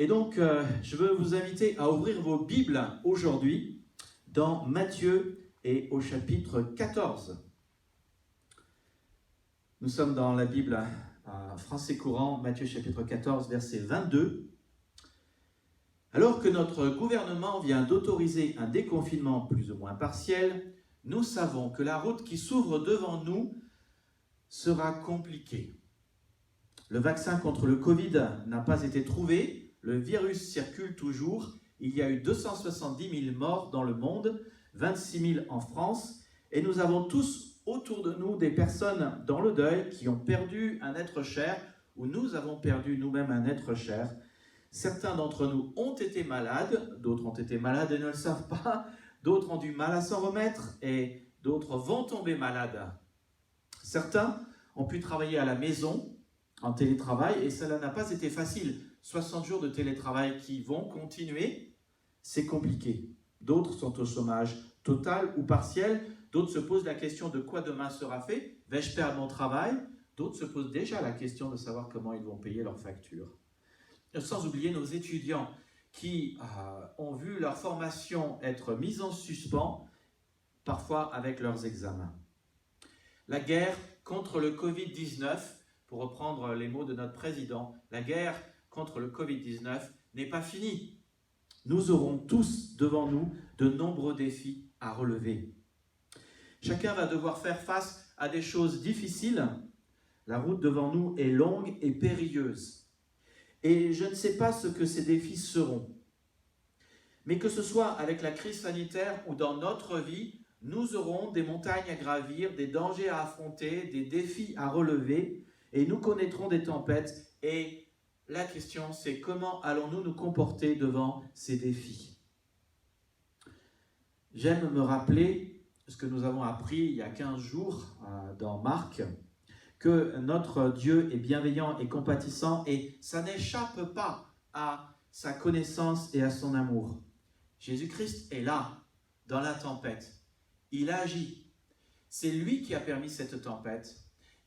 Et donc, je veux vous inviter à ouvrir vos Bibles aujourd'hui dans Matthieu et au chapitre 14. Nous sommes dans la Bible français courant, Matthieu chapitre 14, verset 22. Alors que notre gouvernement vient d'autoriser un déconfinement plus ou moins partiel, nous savons que la route qui s'ouvre devant nous sera compliquée. Le vaccin contre le Covid n'a pas été trouvé, le virus circule toujours, il y a eu 270 000 morts dans le monde, 26 000 en France, et nous avons tous autour de nous des personnes dans le deuil qui ont perdu un être cher, ou nous avons perdu nous-mêmes un être cher. Certains d'entre nous ont été malades, d'autres ont été malades et ne le savent pas, d'autres ont du mal à s'en remettre et d'autres vont tomber malades. Certains ont pu travailler à la maison, en télétravail, et cela n'a pas été facile. 60 jours de télétravail qui vont continuer, c'est compliqué. D'autres sont au chômage total ou partiel, d'autres se posent la question de quoi demain sera fait, vais-je perdre mon travail? D'autres se posent déjà la question de savoir comment ils vont payer leurs factures. Sans oublier nos étudiants qui ont vu leur formation être mise en suspens, parfois avec leurs examens. La guerre contre le Covid-19, pour reprendre les mots de notre président, la guerre contre le Covid-19 n'est pas finie. Nous aurons tous devant nous de nombreux défis à relever. Chacun va devoir faire face à des choses difficiles. La route devant nous est longue et périlleuse. Et je ne sais pas ce que ces défis seront. Mais que ce soit avec la crise sanitaire ou dans notre vie, nous aurons des montagnes à gravir, des dangers à affronter, des défis à relever, et nous connaîtrons des tempêtes. Et la question, c'est comment allons-nous nous comporter devant ces défis? J'aime me rappeler ce que nous avons appris il y a 15 jours dans Marc, que notre Dieu est bienveillant et compatissant, et ça n'échappe pas à sa connaissance et à son amour. Jésus-Christ est là, dans la tempête. Il agit. C'est lui qui a permis cette tempête.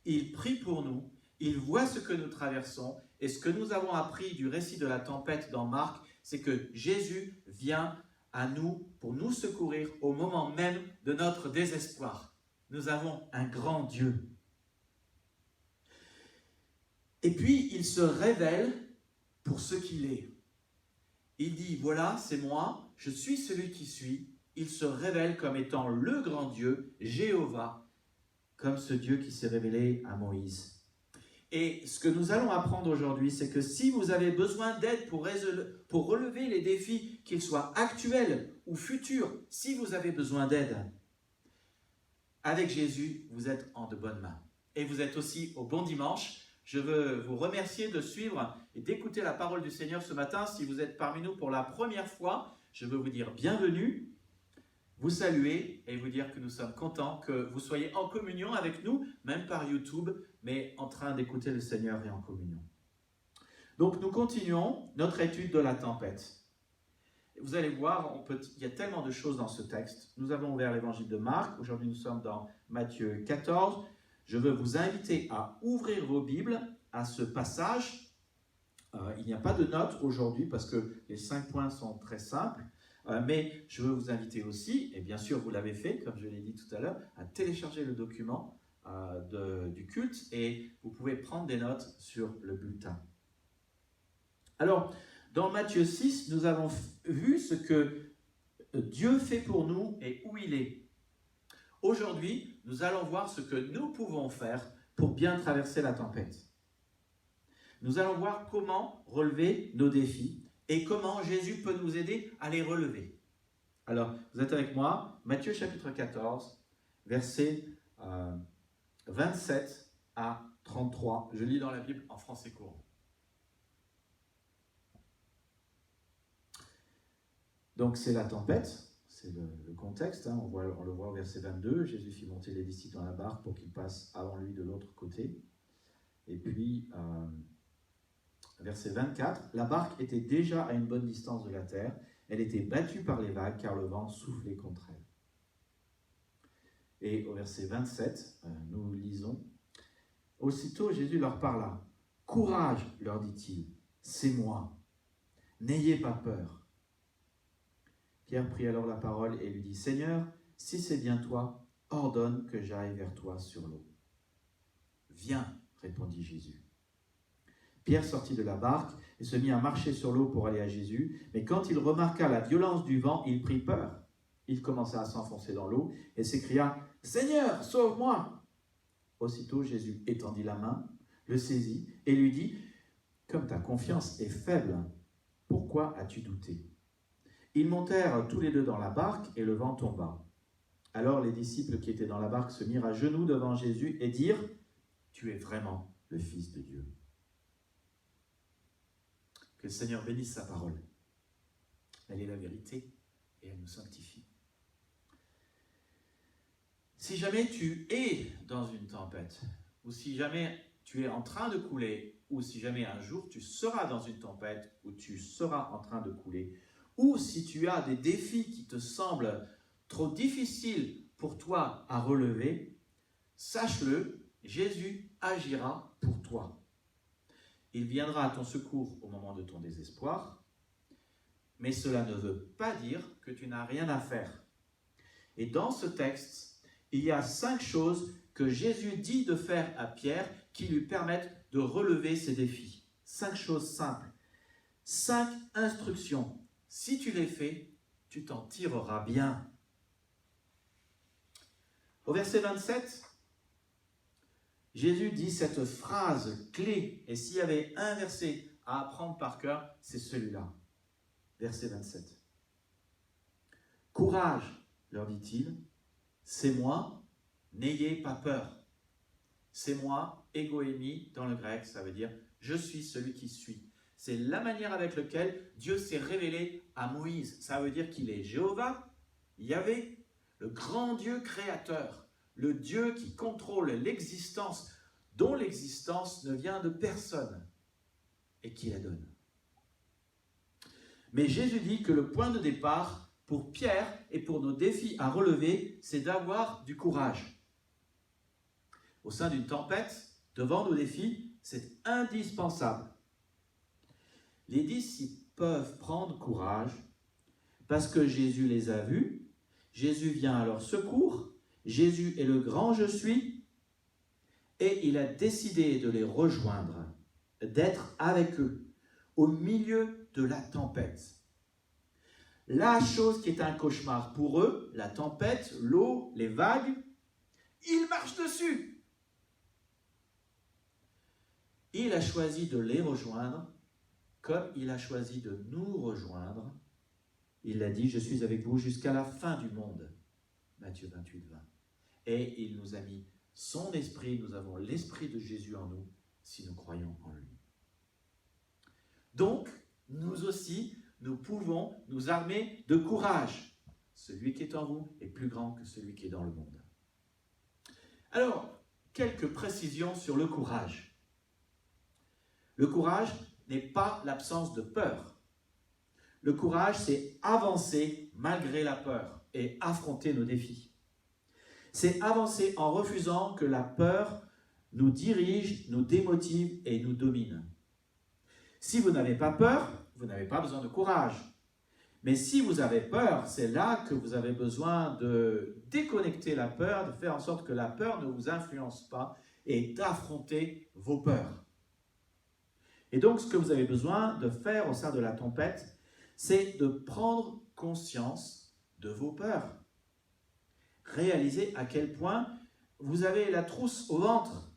Il prie pour nous. Il voit ce que nous traversons. Et ce que nous avons appris du récit de la tempête dans Marc, c'est que Jésus vient à nous pour nous secourir au moment même de notre désespoir. Nous avons un grand Dieu. Et puis, il se révèle pour ce qu'il est. Il dit, voilà, c'est moi, je suis celui qui suis. Il se révèle comme étant le grand Dieu, Jéhovah, comme ce Dieu qui s'est révélé à Moïse. Et ce que nous allons apprendre aujourd'hui, c'est que si vous avez besoin d'aide pour relever les défis, qu'ils soient actuels ou futurs, si vous avez besoin d'aide, avec Jésus, vous êtes en de bonnes mains. Et vous êtes aussi au bon dimanche. Je veux vous remercier de suivre et d'écouter la parole du Seigneur ce matin. Si vous êtes parmi nous pour la première fois, je veux vous dire bienvenue, vous saluer et vous dire que nous sommes contents que vous soyez en communion avec nous, même par YouTube, mais en train d'écouter le Seigneur et en communion. Donc nous continuons notre étude de la tempête. Vous allez voir, il y a tellement de choses dans ce texte. Nous avons ouvert l'évangile de Marc. Aujourd'hui, nous sommes dans Matthieu 14. Je veux vous inviter à ouvrir vos Bibles à ce passage. Il n'y a pas de notes aujourd'hui parce que les 5 points sont très simples. Mais je veux vous inviter aussi, et bien sûr vous l'avez fait, comme je l'ai dit tout à l'heure, à télécharger le document du culte et vous pouvez prendre des notes sur le bulletin. Alors, dans Matthieu 6, nous avons vu ce que Dieu fait pour nous et où il est. Aujourd'hui, nous allons voir ce que nous pouvons faire pour bien traverser la tempête. Nous allons voir comment relever nos défis et comment Jésus peut nous aider à les relever. Alors, vous êtes avec moi, Matthieu chapitre 14, versets 27 à 33. Je lis dans la Bible en français courant. Donc, c'est la tempête, c'est le contexte. On le voit au verset 22. Jésus fit monter les disciples dans la barque pour qu'ils passent avant lui de l'autre côté. Et puis, verset 24, la barque était déjà à une bonne distance de la terre. Elle était battue par les vagues car le vent soufflait contre elle. Et au verset 27, nous lisons, aussitôt Jésus leur parla. Courage, leur dit-il, c'est moi. n'ayez pas peur. » Pierre prit alors la parole et lui dit, « Seigneur, si c'est bien toi, ordonne que j'aille vers toi sur l'eau. »« Viens, » répondit Jésus. Pierre sortit de la barque et se mit à marcher sur l'eau pour aller à Jésus, mais quand il remarqua la violence du vent, il prit peur. Il commença à s'enfoncer dans l'eau et s'écria, « Seigneur, sauve-moi » Aussitôt Jésus étendit la main, le saisit et lui dit, « Comme ta confiance est faible, pourquoi as-tu douté ?» Ils montèrent tous les deux dans la barque et le vent tomba. Alors les disciples qui étaient dans la barque se mirent à genoux devant Jésus et dirent, « Tu es vraiment le Fils de Dieu. » Que le Seigneur bénisse sa parole. Elle est la vérité et elle nous sanctifie. Si jamais tu es dans une tempête, ou si jamais tu es en train de couler, ou si jamais un jour tu seras dans une tempête, ou tu seras en train de couler, ou si tu as des défis qui te semblent trop difficiles pour toi à relever, sache-le, Jésus agira pour toi. Il viendra à ton secours au moment de ton désespoir, mais cela ne veut pas dire que tu n'as rien à faire. Et dans ce texte, il y a 5 choses que Jésus dit de faire à Pierre qui lui permettent de relever ses défis. 5 choses simples. 5 instructions. Si tu les fais, tu t'en tireras bien. Au verset 27, Jésus dit cette phrase clé. Et s'il y avait un verset à apprendre par cœur, c'est celui-là. Verset 27. « Courage, leur dit-il, c'est moi, n'ayez pas peur. » C'est moi, égoémie, dans le grec, ça veut dire « je suis celui qui suis ». C'est la manière avec laquelle Dieu s'est révélé à Moïse. Ça veut dire qu'il est Jéhovah, Yahvé, le grand Dieu créateur, le Dieu qui contrôle l'existence, dont l'existence ne vient de personne et qui la donne. Mais Jésus dit que le point de départ pour Pierre et pour nos défis à relever, c'est d'avoir du courage. Au sein d'une tempête, devant nos défis, c'est indispensable. Les disciples peuvent prendre courage parce que Jésus les a vus, Jésus vient à leur secours, Jésus est le grand je suis, et il a décidé de les rejoindre, d'être avec eux, au milieu de la tempête. La chose qui est un cauchemar pour eux, la tempête, l'eau, les vagues, ils marchent dessus. Il a choisi de les rejoindre comme il a choisi de nous rejoindre. Il a dit, je suis avec vous jusqu'à la fin du monde. Matthieu 28, 20. Et il nous a mis son esprit, nous avons l'esprit de Jésus en nous, si nous croyons en lui. Donc, nous aussi, nous pouvons nous armer de courage. Celui qui est en vous est plus grand que celui qui est dans le monde. Alors, quelques précisions sur le courage. Le courage n'est pas l'absence de peur. Le courage, c'est avancer malgré la peur et affronter nos défis. C'est avancer en refusant que la peur nous dirige, nous démotive et nous domine. Si vous n'avez pas peur, vous n'avez pas besoin de courage. Mais si vous avez peur, c'est là que vous avez besoin de déconnecter la peur, de faire en sorte que la peur ne vous influence pas et d'affronter vos peurs. Et donc, ce que vous avez besoin de faire au sein de la tempête, c'est de prendre conscience de vos peurs. Réalisez à quel point vous avez la trousse au ventre.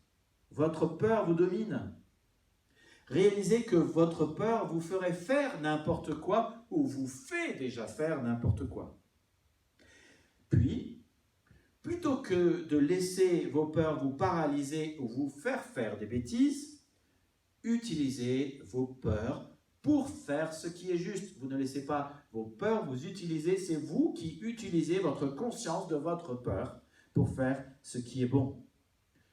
Votre peur vous domine. Réalisez que votre peur vous ferait faire n'importe quoi ou vous fait déjà faire n'importe quoi. Puis, plutôt que de laisser vos peurs vous paralyser ou vous faire des bêtises, utilisez vos peurs pour faire ce qui est juste. Vous ne laissez pas vos peurs vous utiliser, c'est vous qui utilisez votre conscience de votre peur pour faire ce qui est bon.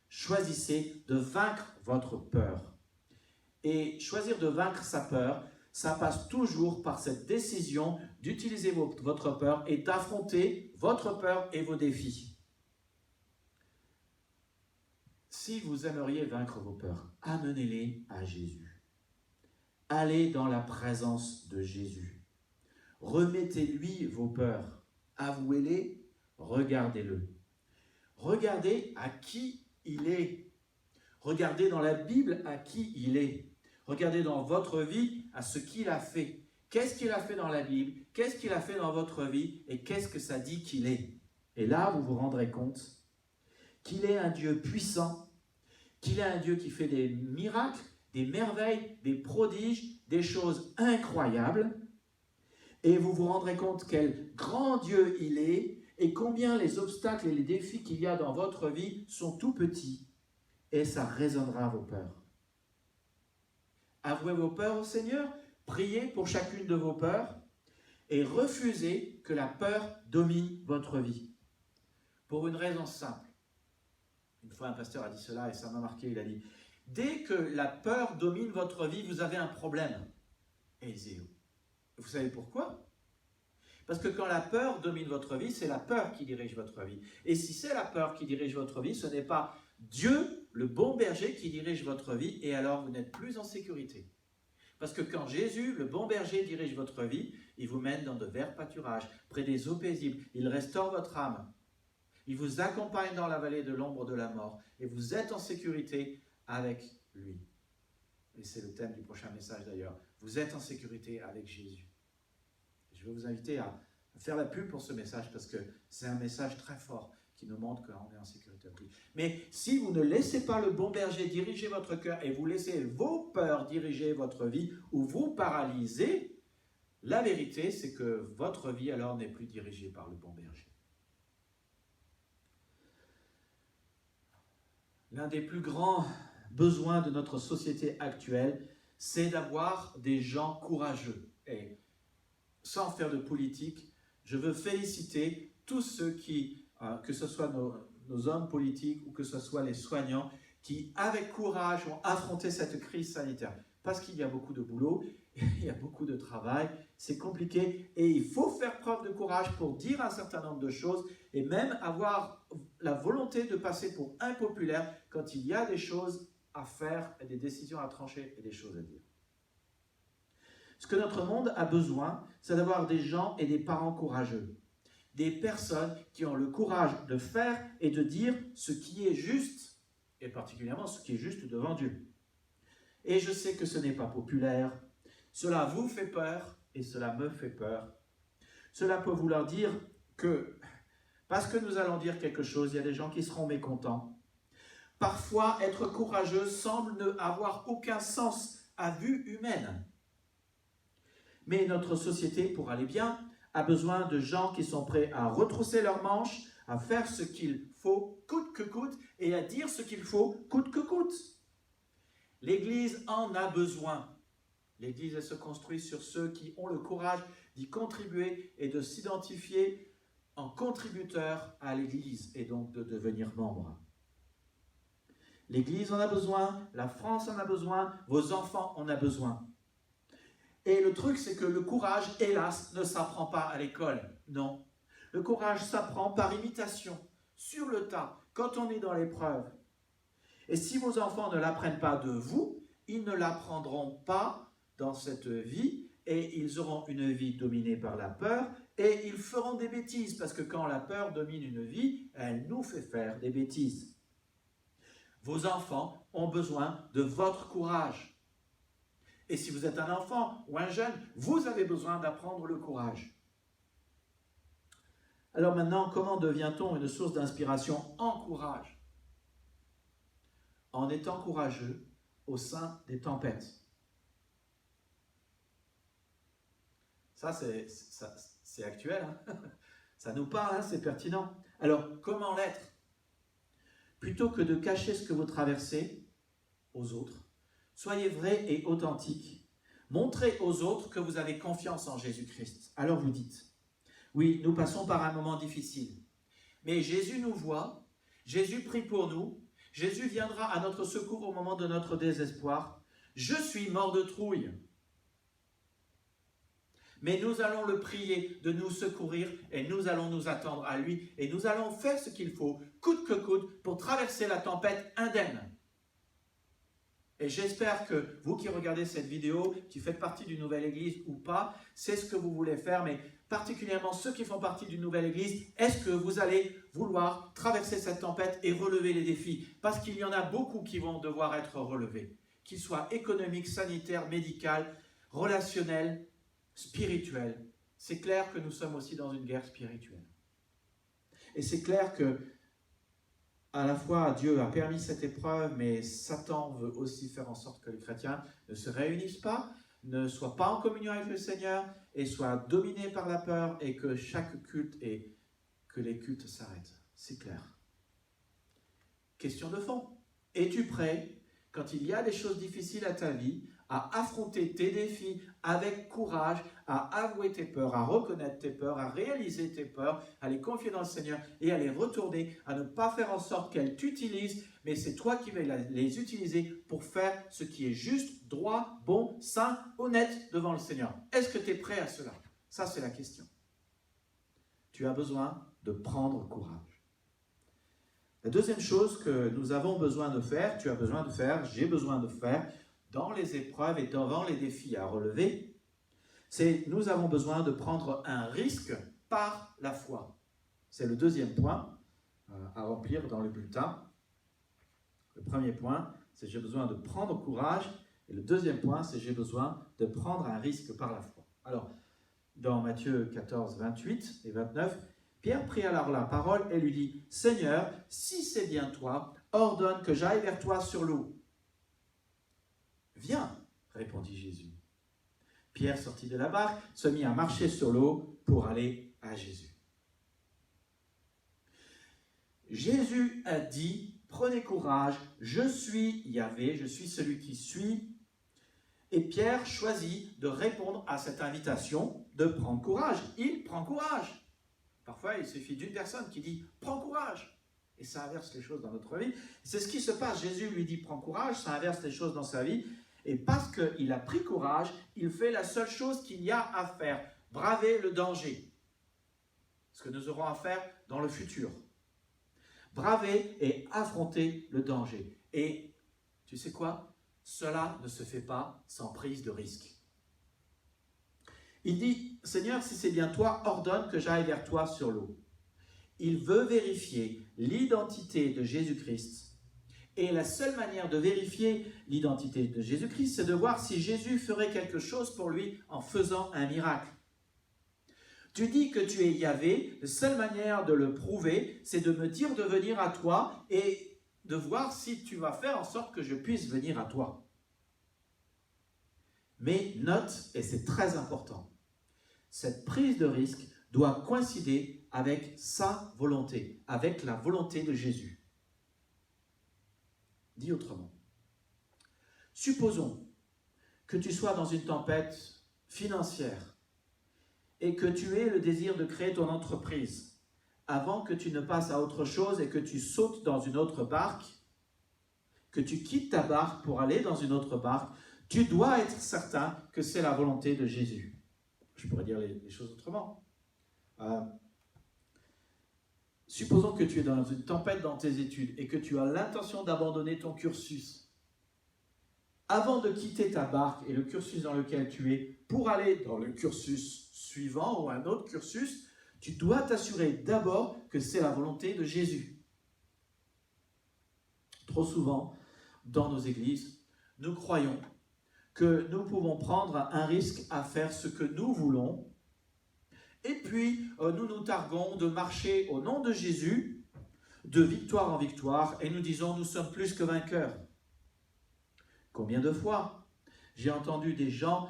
Choisissez de vaincre votre peur. Et choisir de vaincre sa peur, ça passe toujours par cette décision d'utiliser votre peur et d'affronter votre peur et vos défis. Si vous aimeriez vaincre vos peurs, amenez-les à Jésus. Allez dans la présence de Jésus. Remettez-lui vos peurs. Avouez-les, regardez-le. Regardez à qui il est. Regardez dans la Bible à qui il est. Regardez dans votre vie à ce qu'il a fait. Qu'est-ce qu'il a fait dans la Bible? Qu'est-ce qu'il a fait dans votre vie? Et qu'est-ce que ça dit qu'il est? Et là, vous vous rendrez compte qu'il est un Dieu puissant, qu'il est un Dieu qui fait des miracles, des merveilles, des prodiges, des choses incroyables. Et vous vous rendrez compte quel grand Dieu il est et combien les obstacles et les défis qu'il y a dans votre vie sont tout petits. Et ça résonnera vos peurs. Avouez vos peurs au Seigneur, priez pour chacune de vos peurs et refusez que la peur domine votre vie. Pour une raison simple. Une fois un pasteur a dit cela et ça m'a marqué, il a dit « Dès que la peur domine votre vie, vous avez un problème. » Et vous savez pourquoi? Parce que quand la peur domine votre vie, c'est la peur qui dirige votre vie. Et si c'est la peur qui dirige votre vie, ce n'est pas Dieu, le bon berger, qui dirige votre vie, et alors vous n'êtes plus en sécurité. Parce que quand Jésus, le bon berger, dirige votre vie, il vous mène dans de verts pâturages, près des eaux paisibles, il restaure votre âme. Il vous accompagne dans la vallée de l'ombre de la mort, et vous êtes en sécurité avec lui. Et c'est le thème du prochain message d'ailleurs. Vous êtes en sécurité avec Jésus. Je vais vous inviter à faire la pub pour ce message parce que c'est un message très fort qui nous montre qu'on est en sécurité avec lui. Mais si vous ne laissez pas le bon berger diriger votre cœur et vous laissez vos peurs diriger votre vie ou vous paralyser, la vérité c'est que votre vie alors n'est plus dirigée par le bon berger. L'un des plus grands besoins de notre société actuelle, c'est d'avoir des gens courageux. Et sans faire de politique, je veux féliciter tous ceux qui, que ce soit nos hommes politiques ou que ce soit les soignants, qui avec courage ont affronté cette crise sanitaire. Parce qu'il y a beaucoup de boulot, il y a beaucoup de travail, c'est compliqué et il faut faire preuve de courage pour dire un certain nombre de choses et même avoir la volonté de passer pour impopulaire quand il y a des choses à faire, des décisions à trancher et des choses à dire. Ce que notre monde a besoin, c'est d'avoir des gens et des parents courageux. Des personnes qui ont le courage de faire et de dire ce qui est juste, et particulièrement ce qui est juste devant Dieu. Et je sais que ce n'est pas populaire, cela vous fait peur et cela me fait peur. Cela peut vouloir dire que, parce que nous allons dire quelque chose, il y a des gens qui seront mécontents. Parfois, être courageux semble n'avoir aucun sens à vue humaine. Mais notre société, pour aller bien, a besoin de gens qui sont prêts à retrousser leurs manches, à faire ce qu'il faut coûte que coûte et à dire ce qu'il faut coûte que coûte. L'Église en a besoin. L'Église, elle se construit sur ceux qui ont le courage d'y contribuer et de s'identifier en contributeur à l'Église et donc de devenir membre. L'Église en a besoin, la France en a besoin, vos enfants en ont besoin. Et le truc, c'est que le courage, hélas, ne s'apprend pas à l'école. Non. Le courage s'apprend par imitation, sur le tas, quand on est dans l'épreuve. Et si vos enfants ne l'apprennent pas de vous, ils ne l'apprendront pas dans cette vie et ils auront une vie dominée par la peur et ils feront des bêtises parce que quand la peur domine une vie, elle nous fait faire des bêtises. Vos enfants ont besoin de votre courage. Et si vous êtes un enfant ou un jeune, vous avez besoin d'apprendre le courage. Alors maintenant, comment devient-on une source d'inspiration en courage? En étant courageux au sein des tempêtes. Ça, c'est actuel, hein? Ça nous parle, hein, c'est pertinent. Alors, comment l'être? Plutôt que de cacher ce que vous traversez aux autres, soyez vrai et authentique. Montrez aux autres que vous avez confiance en Jésus-Christ. Alors vous dites, oui, nous passons par un moment difficile, mais Jésus nous voit, Jésus prie pour nous, Jésus viendra à notre secours au moment de notre désespoir. Je suis mort de trouille. Mais nous allons le prier de nous secourir et nous allons nous attendre à lui et nous allons faire ce qu'il faut, coûte que coûte, pour traverser la tempête indemne. Et j'espère que vous qui regardez cette vidéo, qui faites partie d'une nouvelle église ou pas, c'est ce que vous voulez faire, mais particulièrement ceux qui font partie d'une nouvelle église, est-ce que vous allez vouloir traverser cette tempête et relever les défis? Parce qu'il y en a beaucoup qui vont devoir être relevés, qu'ils soient économiques, sanitaires, médicaux, relationnels, spirituels. C'est clair que nous sommes aussi dans une guerre spirituelle. Et c'est clair que à la fois, Dieu a permis cette épreuve, mais Satan veut aussi faire en sorte que les chrétiens ne se réunissent pas, ne soient pas en communion avec le Seigneur et soient dominés par la peur et que chaque culte et que les cultes s'arrêtent. C'est clair. Question de fond. Es-tu prêt, quand il y a des choses difficiles à ta vie, à affronter tes défis avec courage, à avouer tes peurs, à reconnaître tes peurs, à réaliser tes peurs, à les confier dans le Seigneur et à les retourner, à ne pas faire en sorte qu'elles t'utilisent, mais c'est toi qui vas les utiliser pour faire ce qui est juste, droit, bon, saint, honnête devant le Seigneur. Est-ce que tu es prêt à cela? Ça, c'est la question. Tu as besoin de prendre courage. La deuxième chose que nous avons besoin de faire, tu as besoin de faire, j'ai besoin de faire, dans les épreuves et devant les défis à relever, c'est nous avons besoin de prendre un risque par la foi. C'est le deuxième point à remplir dans le bulletin. Le premier point, c'est j'ai besoin de prendre courage. Et le deuxième point, c'est j'ai besoin de prendre un risque par la foi. Alors, dans Matthieu 14, 28 et 29, Pierre prit alors la parole et lui dit « Seigneur, si c'est bien toi, ordonne que j'aille vers toi sur l'eau. » « Viens, répondit Jésus. Pierre sortit de la barque, se mit à marcher sur l'eau pour aller à Jésus. Jésus a dit, prenez courage, je suis Yahvé, je suis celui qui suis. Et Pierre choisit de répondre à cette invitation de prendre courage. Il prend courage. Parfois, il suffit d'une personne qui dit, prends courage. Et ça inverse les choses dans notre vie. C'est ce qui se passe. Jésus lui dit, prends courage, ça inverse les choses dans sa vie. Et parce qu'il a pris courage, il fait la seule chose qu'il y a à faire, braver le danger. Ce que nous aurons à faire dans le futur. Braver et affronter le danger. Et tu sais quoi? Cela ne se fait pas sans prise de risque. Il dit, Seigneur, si c'est bien toi, ordonne que j'aille vers toi sur l'eau. Il veut vérifier l'identité de Jésus-Christ. Et la seule manière de vérifier l'identité de Jésus-Christ, c'est de voir si Jésus ferait quelque chose pour lui en faisant un miracle. Tu dis que tu es Yahvé, la seule manière de le prouver, c'est de me dire de venir à toi et de voir si tu vas faire en sorte que je puisse venir à toi. Mais note, et c'est très important, cette prise de risque doit coïncider avec sa volonté, avec la volonté de Jésus. Dit autrement, supposons que tu sois dans une tempête financière et que tu aies le désir de créer ton entreprise avant que tu ne passes à autre chose et que tu sautes dans une autre barque, que tu quittes ta barque pour aller dans une autre barque, tu dois être certain que c'est la volonté de Jésus. Je pourrais dire les choses autrement. Supposons que tu es dans une tempête dans tes études et que tu as l'intention d'abandonner ton cursus. Avant de quitter ta barque et le cursus dans lequel tu es pour aller dans le cursus suivant ou un autre cursus, tu dois t'assurer d'abord que c'est la volonté de Jésus. Trop souvent, dans nos églises, nous croyons que nous pouvons prendre un risque à faire ce que nous voulons. Et puis, nous nous targuons de marcher au nom de Jésus, de victoire en victoire, et nous disons, nous sommes plus que vainqueurs. Combien de fois j'ai entendu des gens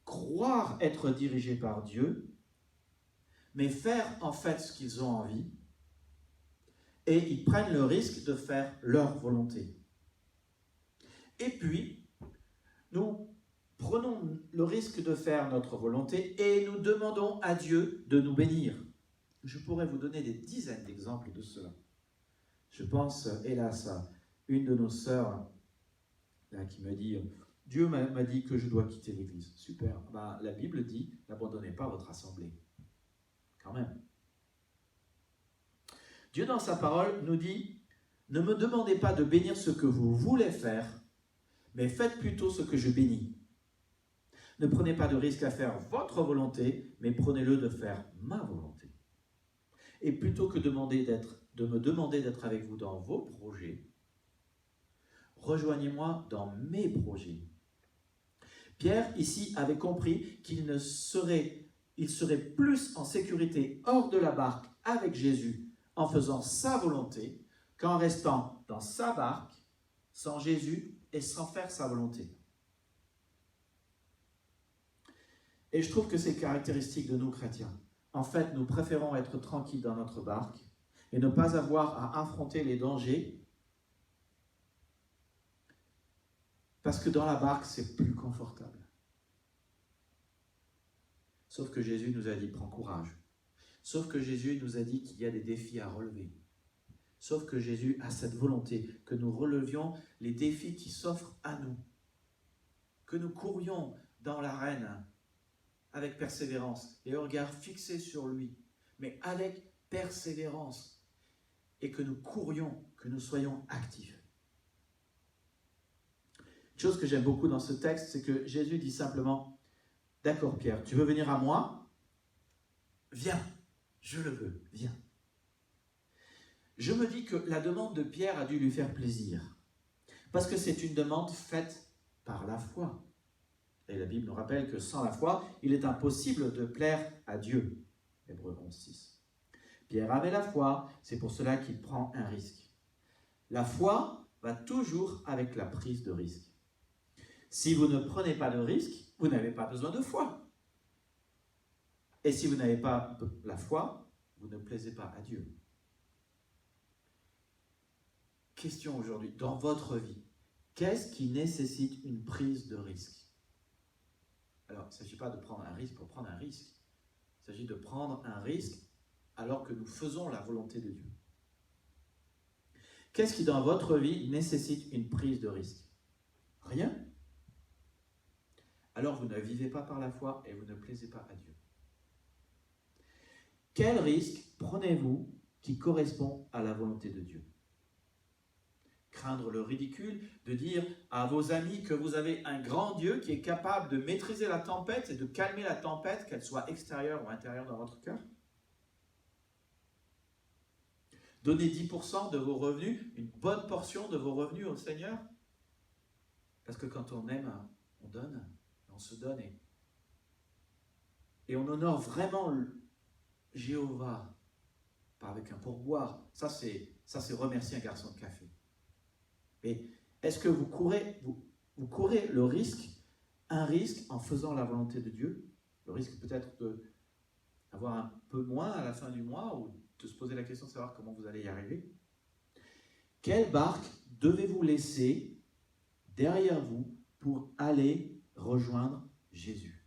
croire être dirigés par Dieu, mais faire en fait ce qu'ils ont envie, et ils prennent le risque de faire leur volonté. Et puis, nous prenons le risque de faire notre volonté et nous demandons à Dieu de nous bénir. Je pourrais vous donner des dizaines d'exemples de cela. Je pense, hélas, à une de nos sœurs là, qui me dit « Dieu m'a dit que je dois quitter l'Église. » Super. Ben, la Bible dit « N'abandonnez pas votre assemblée. » Quand même. Dieu, dans sa parole, nous dit « Ne me demandez pas de bénir ce que vous voulez faire, mais faites plutôt ce que je bénis. Ne prenez pas de risque à faire votre volonté, mais prenez-le de faire ma volonté. Et plutôt que de me demander d'être avec vous dans vos projets, rejoignez-moi dans mes projets. Pierre, ici, avait compris il serait plus en sécurité hors de la barque avec Jésus en faisant sa volonté qu'en restant dans sa barque sans Jésus et sans faire sa volonté. Et je trouve que c'est caractéristique de nous chrétiens. En fait, nous préférons être tranquilles dans notre barque et ne pas avoir à affronter les dangers parce que dans la barque, c'est plus confortable. Sauf que Jésus nous a dit, prends courage. Sauf que Jésus nous a dit qu'il y a des défis à relever. Sauf que Jésus a cette volonté que nous relevions les défis qui s'offrent à nous. Que nous courions dans l'arène avec persévérance et un regard fixé sur lui, mais avec persévérance. Et que nous courions, que nous soyons actifs. Une chose que j'aime beaucoup dans ce texte, c'est que Jésus dit simplement, d'accord Pierre, tu veux venir à moi? Viens, je le veux, viens. Je me dis que la demande de Pierre a dû lui faire plaisir, parce que c'est une demande faite par la foi. Et la Bible nous rappelle que sans la foi, il est impossible de plaire à Dieu. Hébreux 11:6. Pierre avait la foi, c'est pour cela qu'il prend un risque. La foi va toujours avec la prise de risque. Si vous ne prenez pas de risque, vous n'avez pas besoin de foi. Et si vous n'avez pas la foi, vous ne plaisez pas à Dieu. Question aujourd'hui, dans votre vie, qu'est-ce qui nécessite une prise de risque? Alors, il ne s'agit pas de prendre un risque pour prendre un risque. Il s'agit de prendre un risque alors que nous faisons la volonté de Dieu. Qu'est-ce qui, dans votre vie, nécessite une prise de risque? Rien. Alors, vous ne vivez pas par la foi et vous ne plaisez pas à Dieu. Quel risque prenez-vous qui correspond à la volonté de Dieu? Craindre le ridicule, de dire à vos amis que vous avez un grand Dieu qui est capable de maîtriser la tempête et de calmer la tempête, qu'elle soit extérieure ou intérieure dans votre cœur? Donnez 10% de vos revenus, une bonne portion de vos revenus au Seigneur? Parce que quand on aime, on donne, on se donne et on honore vraiment Jéhovah, pas avec un pourboire. Ça c'est remercier un garçon de café. Mais est-ce que vous courez le risque, un risque en faisant la volonté de Dieu? Le risque peut-être d'avoir un peu moins à la fin du mois ou de se poser la question de savoir comment vous allez y arriver. Quelle barque devez-vous laisser derrière vous pour aller rejoindre Jésus?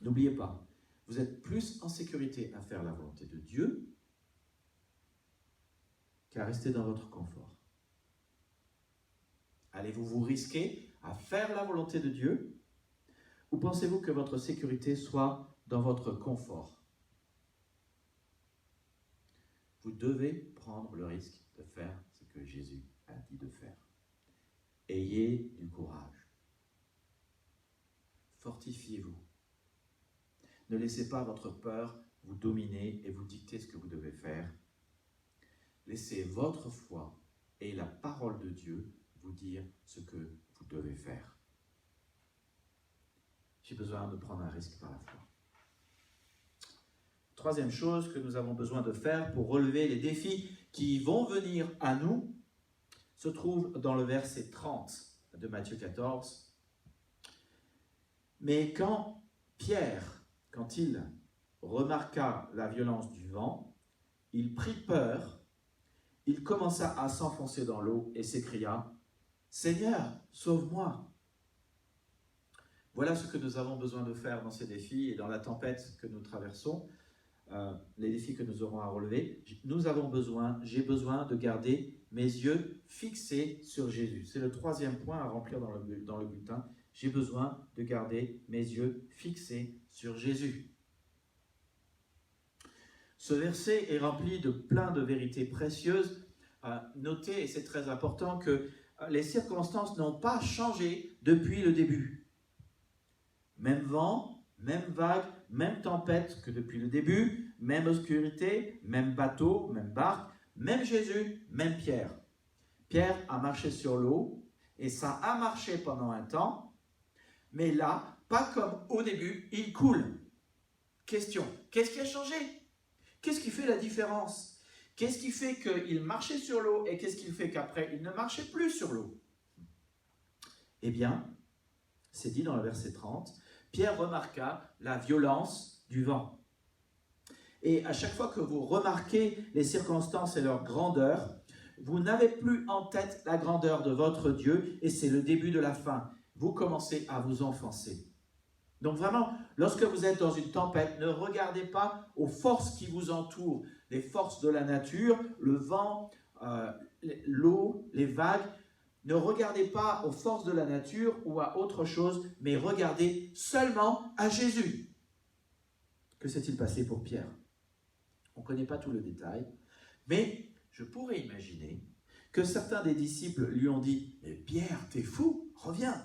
N'oubliez pas, vous êtes plus en sécurité à faire la volonté de Dieu qu'à rester dans votre confort. Allez-vous vous risquer à faire la volonté de Dieu ou pensez-vous que votre sécurité soit dans votre confort? Vous devez prendre le risque de faire ce que Jésus a dit de faire. Ayez du courage. Fortifiez-vous. Ne laissez pas votre peur vous dominer et vous dicter ce que vous devez faire. Laissez votre foi et la parole de Dieu vous dire ce que vous devez faire. J'ai besoin de prendre un risque par la foi. Troisième chose que nous avons besoin de faire pour relever les défis qui vont venir à nous se trouve dans le verset 30 de Matthieu 14. Mais quand Pierre, quand il remarqua la violence du vent, il prit peur, il commença à s'enfoncer dans l'eau et s'écria « Seigneur, sauve-moi !» Voilà ce que nous avons besoin de faire dans ces défis et dans la tempête que nous traversons, les défis que nous aurons à relever. J'ai besoin de garder mes yeux fixés sur Jésus. C'est le troisième point à remplir dans le bulletin. J'ai besoin de garder mes yeux fixés sur Jésus. Ce verset est rempli de plein de vérités précieuses. Notez, et c'est très important, que les circonstances n'ont pas changé depuis le début. Même vent, même vague, même tempête que depuis le début, même obscurité, même bateau, même barque, même Jésus, même Pierre. Pierre a marché sur l'eau et ça a marché pendant un temps, mais là, pas comme au début, il coule. Question, qu'est-ce qui a changé? Qu'est-ce qui fait la différence? Qu'est-ce qui fait qu'il marchait sur l'eau et qu'est-ce qui fait qu'après, il ne marchait plus sur l'eau? Eh bien, c'est dit dans le verset 30, Pierre remarqua la violence du vent. Et à chaque fois que vous remarquez les circonstances et leur grandeur, vous n'avez plus en tête la grandeur de votre Dieu et c'est le début de la fin. Vous commencez à vous enfoncer. Donc vraiment, lorsque vous êtes dans une tempête, ne regardez pas aux forces qui vous entourent, les forces de la nature, le vent, l'eau, les vagues. Ne regardez pas aux forces de la nature ou à autre chose, mais regardez seulement à Jésus. Que s'est-il passé pour Pierre? On ne connaît pas tout le détail, mais je pourrais imaginer que certains des disciples lui ont dit « Mais Pierre, t'es fou, reviens !»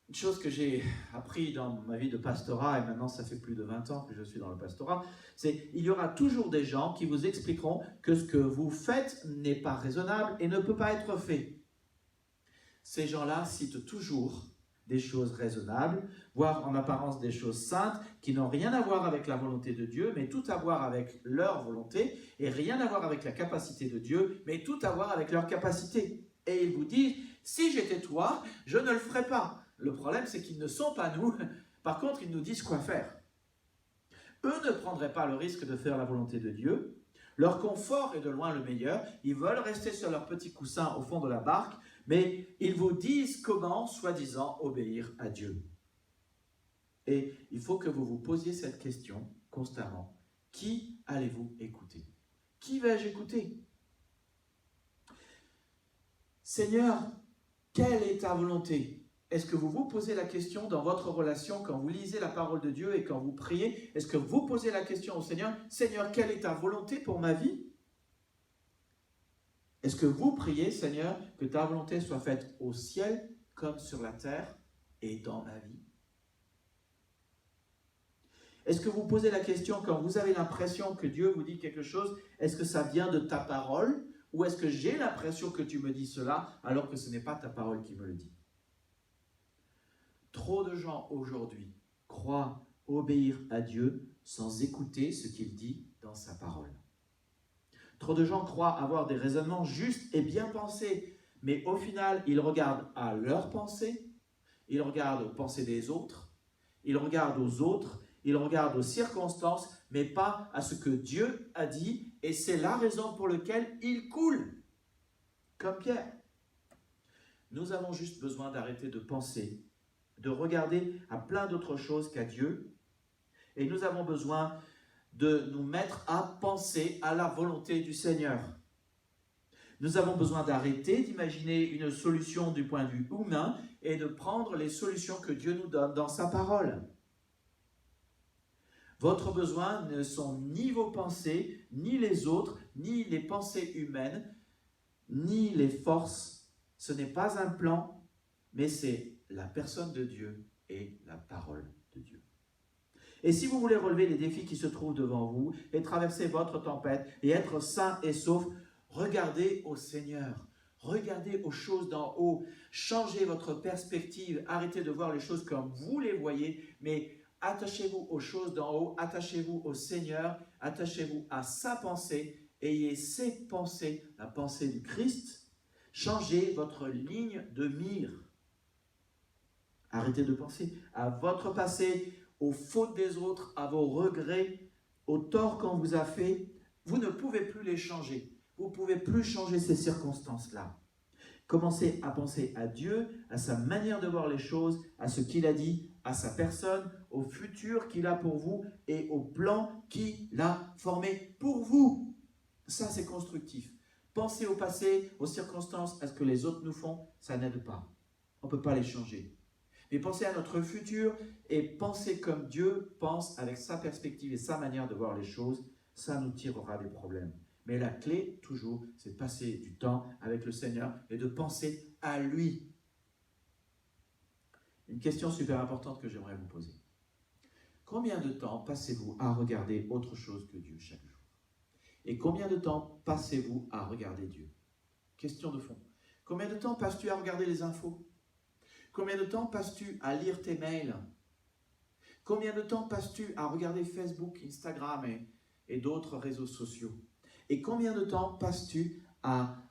Une chose que j'ai appris dans ma vie de pastorat, et maintenant ça fait plus de 20 ans que je suis dans le pastorat, c'est qu'il y aura toujours des gens qui vous expliqueront que ce que vous faites n'est pas raisonnable et ne peut pas être fait. Ces gens-là citent toujours des choses raisonnables, voire en apparence des choses saintes, qui n'ont rien à voir avec la volonté de Dieu, mais tout à voir avec leur volonté, et rien à voir avec la capacité de Dieu, mais tout à voir avec leur capacité. Et ils vous disent, si j'étais toi, je ne le ferais pas. Le problème, c'est qu'ils ne sont pas nous. Par contre, ils nous disent quoi faire. Eux ne prendraient pas le risque de faire la volonté de Dieu. Leur confort est de loin le meilleur. Ils veulent rester sur leur petit coussin au fond de la barque, mais ils vous disent comment, soi-disant, obéir à Dieu. Et il faut que vous vous posiez cette question constamment. Qui allez-vous écouter? Qui vais-je écouter? Seigneur, quelle est ta volonté? Est-ce que vous vous posez la question dans votre relation quand vous lisez la parole de Dieu et quand vous priez? Est-ce que vous posez la question au Seigneur, Seigneur, quelle est ta volonté pour ma vie? Est-ce que vous priez, Seigneur, que ta volonté soit faite au ciel comme sur la terre et dans ma vie? Est-ce que vous posez la question quand vous avez l'impression que Dieu vous dit quelque chose, est-ce que ça vient de ta parole ou est-ce que j'ai l'impression que tu me dis cela alors que ce n'est pas ta parole qui me le dit? Trop de gens aujourd'hui croient obéir à Dieu sans écouter ce qu'il dit dans sa parole. Trop de gens croient avoir des raisonnements justes et bien pensés, mais au final, ils regardent à leurs pensées, ils regardent aux pensées des autres, ils regardent aux autres, ils regardent aux circonstances, mais pas à ce que Dieu a dit, et c'est la raison pour laquelle ils coulent, comme Pierre. Nous avons juste besoin d'arrêter de penser, de regarder à plein d'autres choses qu'à Dieu, et nous avons besoin de nous mettre à penser à la volonté du Seigneur. Nous avons besoin d'arrêter d'imaginer une solution du point de vue humain et de prendre les solutions que Dieu nous donne dans sa parole. Votre besoin ne sont ni vos pensées, ni les autres, ni les pensées humaines, ni les forces. Ce n'est pas un plan, mais c'est la personne de Dieu et la parole de Dieu. Et si vous voulez relever les défis qui se trouvent devant vous et traverser votre tempête et être sain et sauf, regardez au Seigneur, regardez aux choses d'en haut, changez votre perspective, arrêtez de voir les choses comme vous les voyez, mais attachez-vous aux choses d'en haut, attachez-vous au Seigneur, attachez-vous à sa pensée, ayez ses pensées, la pensée du Christ, changez votre ligne de mire. Arrêtez de penser à votre passé, aux fautes des autres, à vos regrets, aux torts qu'on vous a fait. Vous ne pouvez plus les changer. Vous ne pouvez plus changer ces circonstances-là. Commencez à penser à Dieu, à sa manière de voir les choses, à ce qu'il a dit, à sa personne, au futur qu'il a pour vous et au plan qu'il a formé pour vous. Ça, c'est constructif. Penser au passé, aux circonstances, à ce que les autres nous font, ça n'aide pas. On ne peut pas les changer. Mais pensez à notre futur et pensez comme Dieu pense avec sa perspective et sa manière de voir les choses, ça nous tirera des problèmes. Mais la clé, toujours, c'est de passer du temps avec le Seigneur et de penser à lui. Une question super importante que j'aimerais vous poser. Combien de temps passez-vous à regarder autre chose que Dieu chaque jour? Et combien de temps passez-vous à regarder Dieu? Question de fond. Combien de temps passes-tu à regarder les infos? Combien de temps passes-tu à lire tes mails? Combien de temps passes-tu à regarder Facebook, Instagram et d'autres réseaux sociaux? Et combien de temps passes-tu à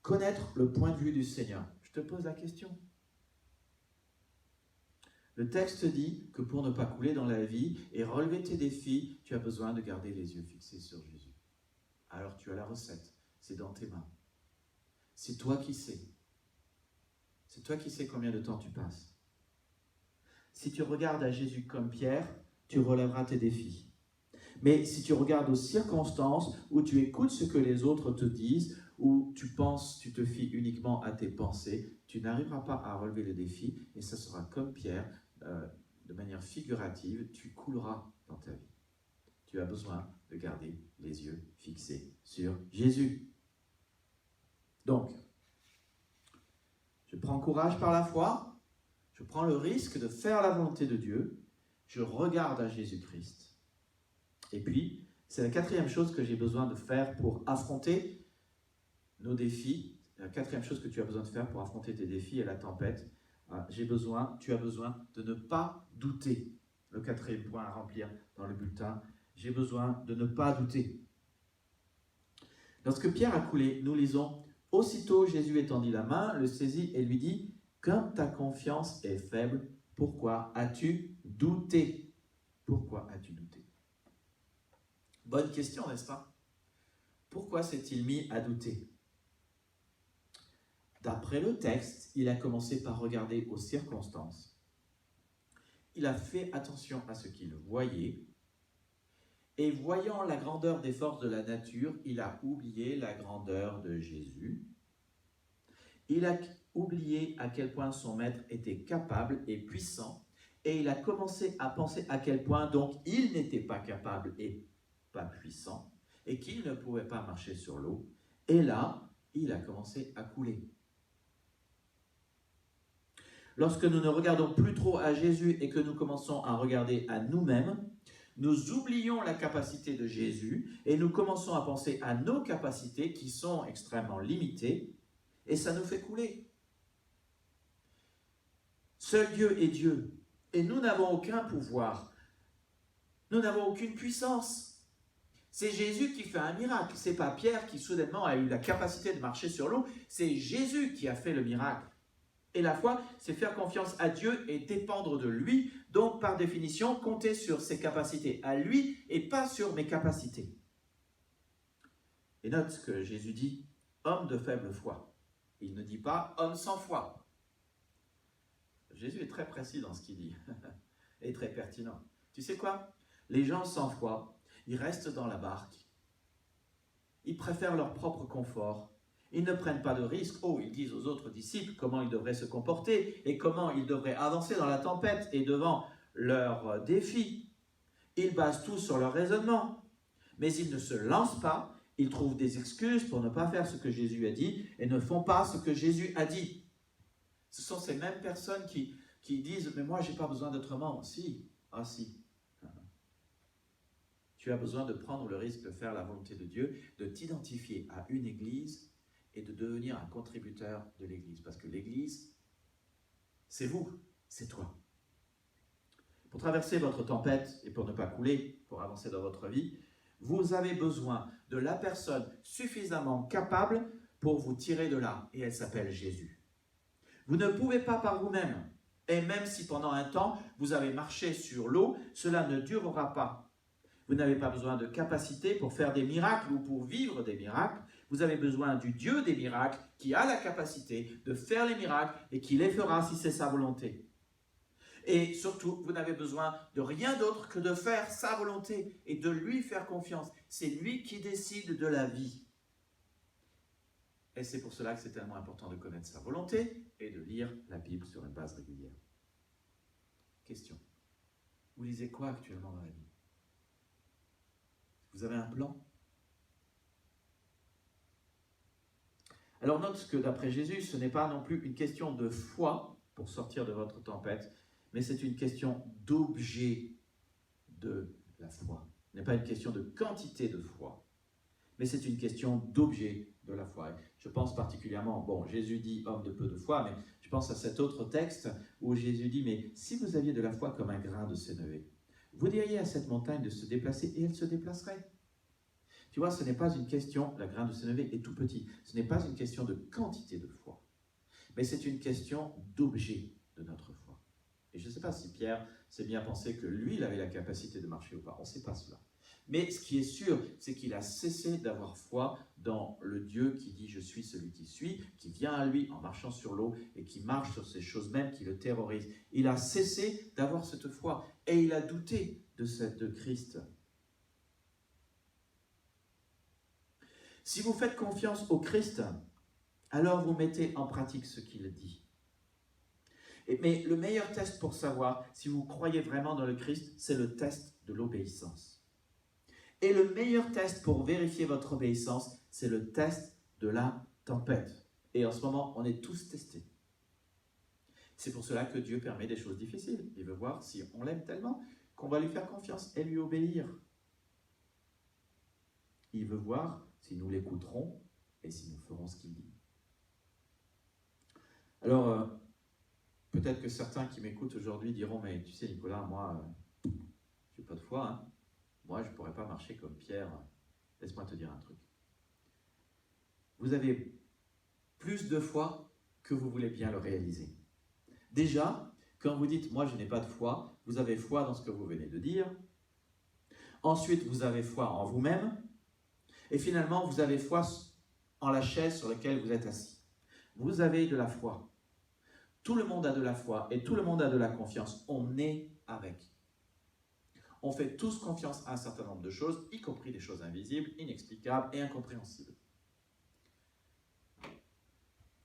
connaître le point de vue du Seigneur? Je te pose la question. Le texte dit que pour ne pas couler dans la vie et relever tes défis, tu as besoin de garder les yeux fixés sur Jésus. Alors tu as la recette, c'est dans tes mains. C'est toi qui sais. C'est toi qui sais combien de temps tu passes. Si tu regardes à Jésus comme Pierre, tu relèveras tes défis. Mais si tu regardes aux circonstances où tu écoutes ce que les autres te disent, où tu penses, tu te fies uniquement à tes pensées, tu n'arriveras pas à relever le défi et ça sera comme Pierre, de manière figurative, tu couleras dans ta vie. Tu as besoin de garder les yeux fixés sur Jésus. Donc, je prends courage par la foi, je prends le risque de faire la volonté de Dieu, je regarde à Jésus-Christ. Et puis, c'est la quatrième chose que j'ai besoin de faire pour affronter nos défis. La quatrième chose que tu as besoin de faire pour affronter tes défis et la tempête, tu as besoin de ne pas douter. Le quatrième point à remplir dans le bulletin, j'ai besoin de ne pas douter. Lorsque Pierre a coulé, nous lisons, aussitôt Jésus étendit la main, le saisit et lui dit, comme ta confiance est faible, pourquoi as-tu douté? Pourquoi as-tu douté? Bonne question, n'est-ce pas? Pourquoi s'est-il mis à douter? D'après le texte, il a commencé par regarder aux circonstances. Il a fait attention à ce qu'il voyait. Et voyant la grandeur des forces de la nature, il a oublié la grandeur de Jésus. Il a oublié à quel point son maître était capable et puissant. Et il a commencé à penser à quel point donc il n'était pas capable et pas puissant. Et qu'il ne pouvait pas marcher sur l'eau. Et là, il a commencé à couler. Lorsque nous ne regardons plus trop à Jésus et que nous commençons à regarder à nous-mêmes, nous oublions la capacité de Jésus et nous commençons à penser à nos capacités qui sont extrêmement limitées et ça nous fait couler. Seul Dieu est Dieu et nous n'avons aucun pouvoir. Nous n'avons aucune puissance. C'est Jésus qui fait un miracle. Ce n'est pas Pierre qui soudainement a eu la capacité de marcher sur l'eau. C'est Jésus qui a fait le miracle. Et la foi, c'est faire confiance à Dieu et dépendre de lui. Donc, par définition, compter sur ses capacités à lui et pas sur mes capacités. Et note ce que Jésus dit, homme de faible foi. Il ne dit pas homme sans foi. Jésus est très précis dans ce qu'il dit et très pertinent. Tu sais quoi? Les gens sans foi, ils restent dans la barque. Ils préfèrent leur propre confort. Ils ne prennent pas de risques. Oh, ils disent aux autres disciples comment ils devraient se comporter et comment ils devraient avancer dans la tempête et devant leurs défis. Ils basent tout sur leur raisonnement. Mais ils ne se lancent pas. Ils trouvent des excuses pour ne pas faire ce que Jésus a dit et ne font pas ce que Jésus a dit. Ce sont ces mêmes personnes qui disent « Mais moi, je n'ai pas besoin d'être membre. » Si, ah si. Tu as besoin de prendre le risque de faire la volonté de Dieu, de t'identifier à une église et de devenir un contributeur de l'Église. Parce que l'Église, c'est vous, c'est toi. Pour traverser votre tempête et pour ne pas couler, pour avancer dans votre vie, vous avez besoin de la personne suffisamment capable pour vous tirer de là. Et elle s'appelle Jésus. Vous ne pouvez pas par vous-même. Et même si pendant un temps, vous avez marché sur l'eau, cela ne durera pas. Vous n'avez pas besoin de capacité pour faire des miracles ou pour vivre des miracles. Vous avez besoin du Dieu des miracles qui a la capacité de faire les miracles et qui les fera si c'est sa volonté. Et surtout, vous n'avez besoin de rien d'autre que de faire sa volonté et de lui faire confiance. C'est lui qui décide de la vie. Et c'est pour cela que c'est tellement important de connaître sa volonté et de lire la Bible sur une base régulière. Question. Vous lisez quoi actuellement dans la Bible? Vous avez un plan? Alors note que d'après Jésus, ce n'est pas non plus une question de foi pour sortir de votre tempête, mais c'est une question d'objet de la foi. Ce n'est pas une question de quantité de foi, mais c'est une question d'objet de la foi. Je pense particulièrement, bon, Jésus dit « homme de peu de foi », mais je pense à cet autre texte où Jésus dit « mais si vous aviez de la foi comme un grain de sénévé, vous diriez à cette montagne de se déplacer et elle se déplacerait ». Tu vois, ce n'est pas une question, la grain de sénévé est tout petit, ce n'est pas une question de quantité de foi, mais c'est une question d'objet de notre foi. Et je ne sais pas si Pierre s'est bien pensé que lui, il avait la capacité de marcher ou pas, on ne sait pas cela. Mais ce qui est sûr, c'est qu'il a cessé d'avoir foi dans le Dieu qui dit « je suis celui qui suis », qui vient à lui en marchant sur l'eau et qui marche sur ces choses mêmes qui le terrorisent. Il a cessé d'avoir cette foi et il a douté de Christ. Si vous faites confiance au Christ, alors vous mettez en pratique ce qu'il dit. Mais le meilleur test pour savoir si vous croyez vraiment dans le Christ, c'est le test de l'obéissance. Et le meilleur test pour vérifier votre obéissance, c'est le test de la tempête. Et en ce moment, on est tous testés. C'est pour cela que Dieu permet des choses difficiles. Il veut voir si on l'aime tellement qu'on va lui faire confiance et lui obéir. Il veut voir si nous l'écouterons et si nous ferons ce qu'il dit. Alors, peut-être que certains qui m'écoutent aujourd'hui diront « mais tu sais Nicolas, moi, je n'ai pas de foi, hein. Moi, je ne pourrais pas marcher comme Pierre. Laisse-moi te dire un truc. Vous avez plus de foi que vous voulez bien le réaliser. Déjà, quand vous dites « moi, je n'ai pas de foi », vous avez foi dans ce que vous venez de dire. Ensuite, vous avez foi en vous-même. Et finalement, vous avez foi en la chaise sur laquelle vous êtes assis. Vous avez de la foi. Tout le monde a de la foi et tout le monde a de la confiance. On est avec. On fait tous confiance à un certain nombre de choses, y compris des choses invisibles, inexplicables et incompréhensibles.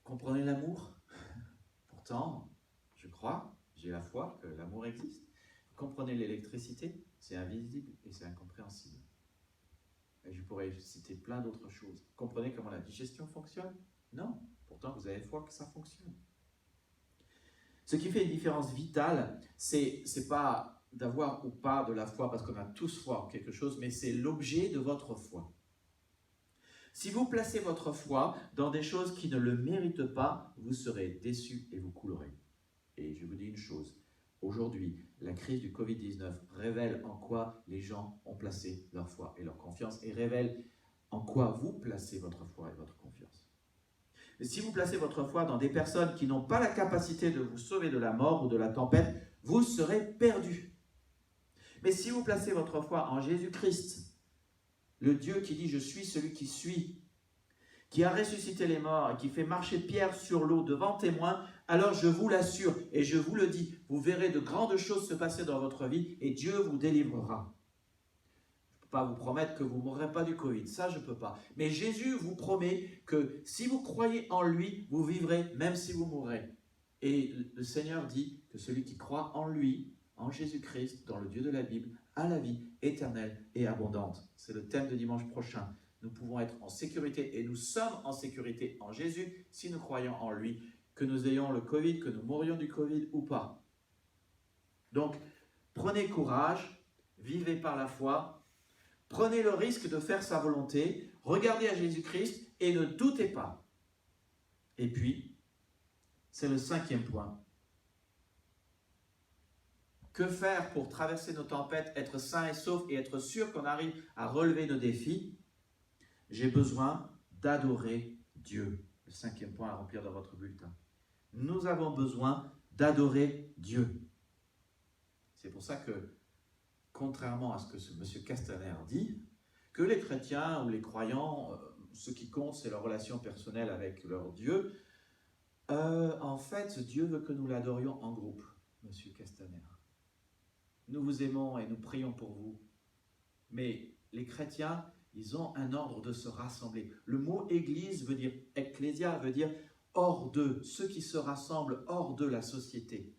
Comprenez l'amour? Pourtant, je crois, j'ai la foi que l'amour existe. Comprenez l'électricité? C'est invisible et c'est incompréhensible. Et je pourrais citer plein d'autres choses. Comprenez comment la digestion fonctionne? Non. Pourtant, vous avez foi que ça fonctionne. Ce qui fait une différence vitale, c'est pas d'avoir ou pas de la foi, parce qu'on a tous foi en quelque chose, mais c'est l'objet de votre foi. Si vous placez votre foi dans des choses qui ne le méritent pas, vous serez déçus et vous coulerez. Et je vous dis une chose, aujourd'hui, la crise du Covid-19 révèle en quoi les gens ont placé leur foi et leur confiance, et révèle en quoi vous placez votre foi et votre confiance. Et si vous placez votre foi dans des personnes qui n'ont pas la capacité de vous sauver de la mort ou de la tempête, vous serez perdus. Mais si vous placez votre foi en Jésus-Christ, le Dieu qui dit « je suis celui qui suis », qui a ressuscité les morts et qui fait marcher Pierre sur l'eau devant témoins, alors je vous l'assure et je vous le dis, vous verrez de grandes choses se passer dans votre vie et Dieu vous délivrera. Je ne peux pas vous promettre que vous ne mourrez pas du Covid, ça je ne peux pas. Mais Jésus vous promet que si vous croyez en lui, vous vivrez même si vous mourrez. Et le Seigneur dit que celui qui croit en lui, en Jésus-Christ, dans le Dieu de la Bible, a la vie éternelle et abondante. C'est le thème de dimanche prochain. Nous pouvons être en sécurité et nous sommes en sécurité en Jésus si nous croyons en lui, que nous ayons le Covid, que nous mourions du Covid ou pas. Donc, prenez courage, vivez par la foi, prenez le risque de faire sa volonté, regardez à Jésus-Christ et ne doutez pas. Et puis, c'est le 5e point. Que faire pour traverser nos tempêtes, être sain et sauf et être sûr qu'on arrive à relever nos défis? J'ai besoin d'adorer Dieu. Le 5e point à remplir dans votre bulletin. Nous avons besoin d'adorer Dieu. C'est pour ça que, contrairement à ce que M. Castaner dit, que les chrétiens ou les croyants, ce qui compte, c'est leur relation personnelle avec leur Dieu. En fait, Dieu veut que nous l'adorions en groupe, M. Castaner. Nous vous aimons et nous prions pour vous. Mais les chrétiens, ils ont un ordre de se rassembler. Le mot église veut dire, ecclésia veut dire hors d'eux, ceux qui se rassemblent hors de la société.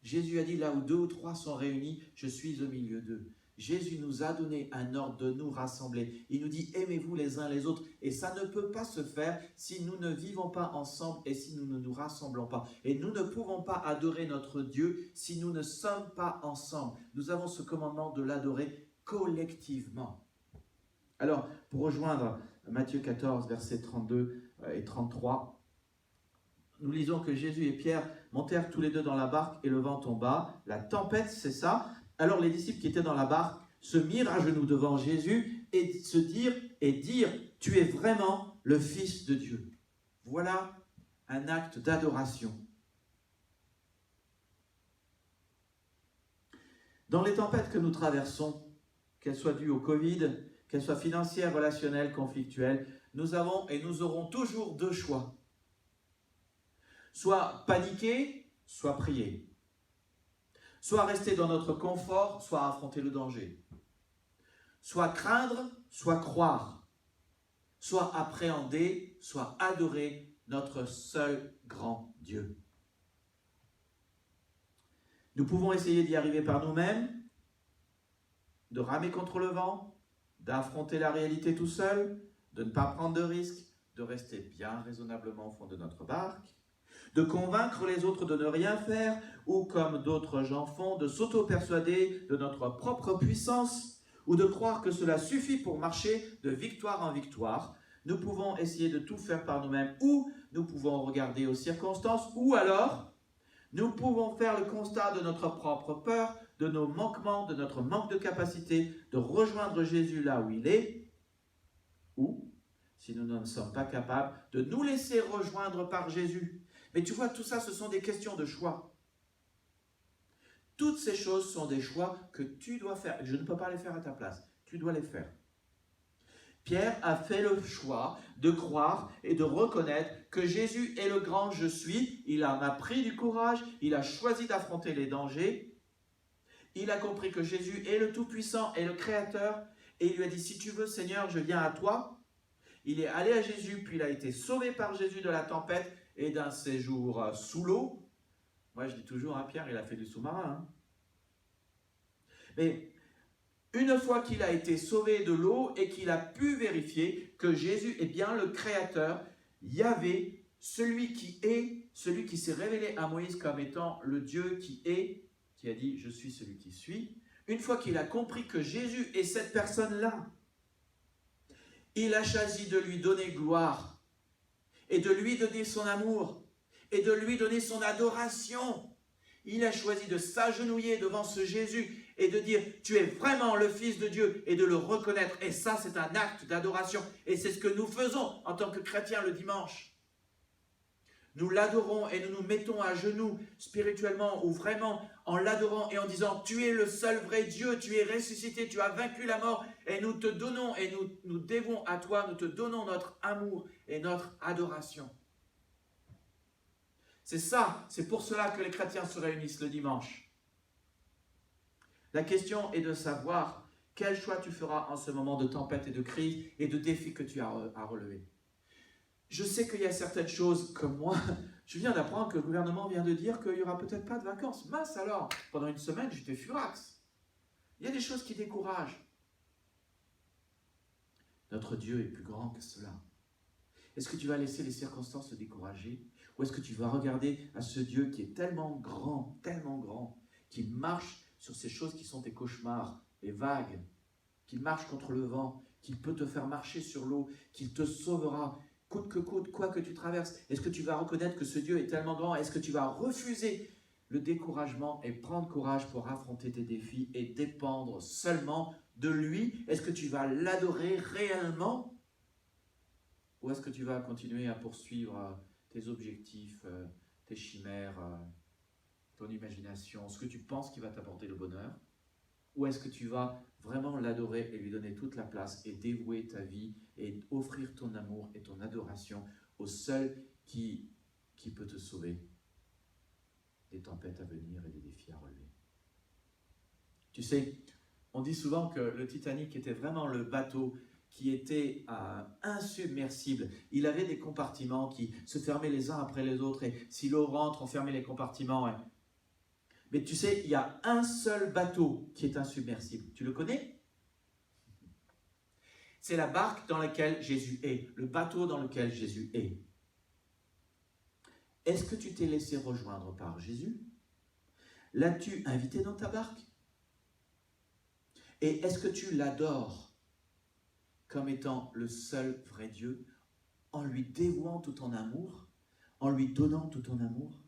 Jésus a dit, là où 2 ou 3 sont réunis, je suis au milieu d'eux. Jésus nous a donné un ordre de nous rassembler. Il nous dit, aimez-vous les uns les autres. Et ça ne peut pas se faire si nous ne vivons pas ensemble et si nous ne nous rassemblons pas. Et nous ne pouvons pas adorer notre Dieu si nous ne sommes pas ensemble. Nous avons ce commandement de l'adorer collectivement. Alors, pour rejoindre Matthieu 14, versets 32 et 33, nous lisons que Jésus et Pierre montèrent tous les deux dans la barque et le vent tomba. La tempête cessa. Alors les disciples qui étaient dans la barque se mirent à genoux devant Jésus et dire, tu es vraiment le Fils de Dieu. Voilà un acte d'adoration. Dans les tempêtes que nous traversons, qu'elles soient dues au Covid, qu'elles soient financières, relationnelles, conflictuelles, nous avons et nous aurons toujours deux choix. Soit paniquer, soit prier. Soit rester dans notre confort, soit affronter le danger. Soit craindre, soit croire. Soit appréhender, soit adorer notre seul grand Dieu. Nous pouvons essayer d'y arriver par nous-mêmes, de ramer contre le vent, d'affronter la réalité tout seul, de ne pas prendre de risques, de rester bien raisonnablement au fond de notre barque, de convaincre les autres de ne rien faire, ou comme d'autres gens font, de s'auto-persuader de notre propre puissance, ou de croire que cela suffit pour marcher de victoire en victoire. Nous pouvons essayer de tout faire par nous-mêmes, ou nous pouvons regarder aux circonstances, ou alors nous pouvons faire le constat de notre propre peur, de nos manquements, de notre manque de capacité de rejoindre Jésus là où il est, ou, si nous ne sommes pas capables, de nous laisser rejoindre par Jésus. Mais tu vois, tout ça, ce sont des questions de choix. Toutes ces choses sont des choix que tu dois faire. Je ne peux pas les faire à ta place. Tu dois les faire. Pierre a fait le choix de croire et de reconnaître que Jésus est le grand je suis. Il en a pris du courage. Il a choisi d'affronter les dangers. Il a compris que Jésus est le Tout-Puissant et le Créateur. Et il lui a dit, si tu veux, Seigneur, je viens à toi. Il est allé à Jésus, puis il a été sauvé par Jésus de la tempête et d'un séjour sous l'eau. Moi, je dis toujours, Pierre, il a fait du sous-marin. Mais une fois qu'il a été sauvé de l'eau et qu'il a pu vérifier que Jésus est bien le Créateur, Yahvé, celui qui s'est révélé à Moïse comme étant le Dieu qui est, qui a dit « Je suis celui qui suis », une fois qu'il a compris que Jésus est cette personne-là, il a choisi de lui donner gloire et de lui donner son amour et de lui donner son adoration. Il a choisi de s'agenouiller devant ce Jésus et de dire « Tu es vraiment le Fils de Dieu » et de le reconnaître. Et ça, c'est un acte d'adoration. Et c'est ce que nous faisons en tant que chrétiens le dimanche. Nous l'adorons et nous nous mettons à genoux spirituellement ou vraiment en l'adorant et en disant « Tu es le seul vrai Dieu, tu es ressuscité, tu as vaincu la mort et nous te donnons et nous dévons à toi, nous te donnons notre amour et notre adoration. » C'est ça, c'est pour cela que les chrétiens se réunissent le dimanche. La question est de savoir quel choix tu feras en ce moment de tempête et de crise et de défis que tu as à relever. Je sais qu'il y a certaines choses comme moi, je viens d'apprendre que le gouvernement vient de dire qu'il n'y aura peut-être pas de vacances. Mince alors, pendant une semaine, j'étais furax. Il y a des choses qui découragent. Notre Dieu est plus grand que cela. Est-ce que tu vas laisser les circonstances te décourager? Ou est-ce que tu vas regarder à ce Dieu qui est tellement grand, qu'il marche sur ces choses qui sont tes cauchemars, les vagues, qu'il marche contre le vent, qu'il peut te faire marcher sur l'eau, qu'il te sauvera, coûte que coûte, quoi que tu traverses? Est-ce que tu vas reconnaître que ce Dieu est tellement grand? Est-ce que tu vas refuser le découragement et prendre courage pour affronter tes défis et dépendre seulement de lui? Est-ce que tu vas l'adorer réellement? Ou est-ce que tu vas continuer à poursuivre tes objectifs, tes chimères, ton imagination, ce que tu penses qui va t'apporter le bonheur? Ou est-ce que tu vas vraiment l'adorer et lui donner toute la place et dévouer ta vie et offrir ton amour et ton adoration au seul qui peut te sauver des tempêtes à venir et des défis à relever? Tu sais, on dit souvent que le Titanic était vraiment le bateau qui était insubmersible. Il avait des compartiments qui se fermaient les uns après les autres et si l'eau rentre, on fermait les compartiments. Mais tu sais, il y a un seul bateau qui est insubmersible. Tu le connais? C'est la barque dans laquelle Jésus est, le bateau dans lequel Jésus est. Est-ce que tu t'es laissé rejoindre par Jésus? L'as-tu invité dans ta barque? Et est-ce que tu l'adores comme étant le seul vrai Dieu, en lui dévouant tout ton amour, en lui donnant tout ton amour?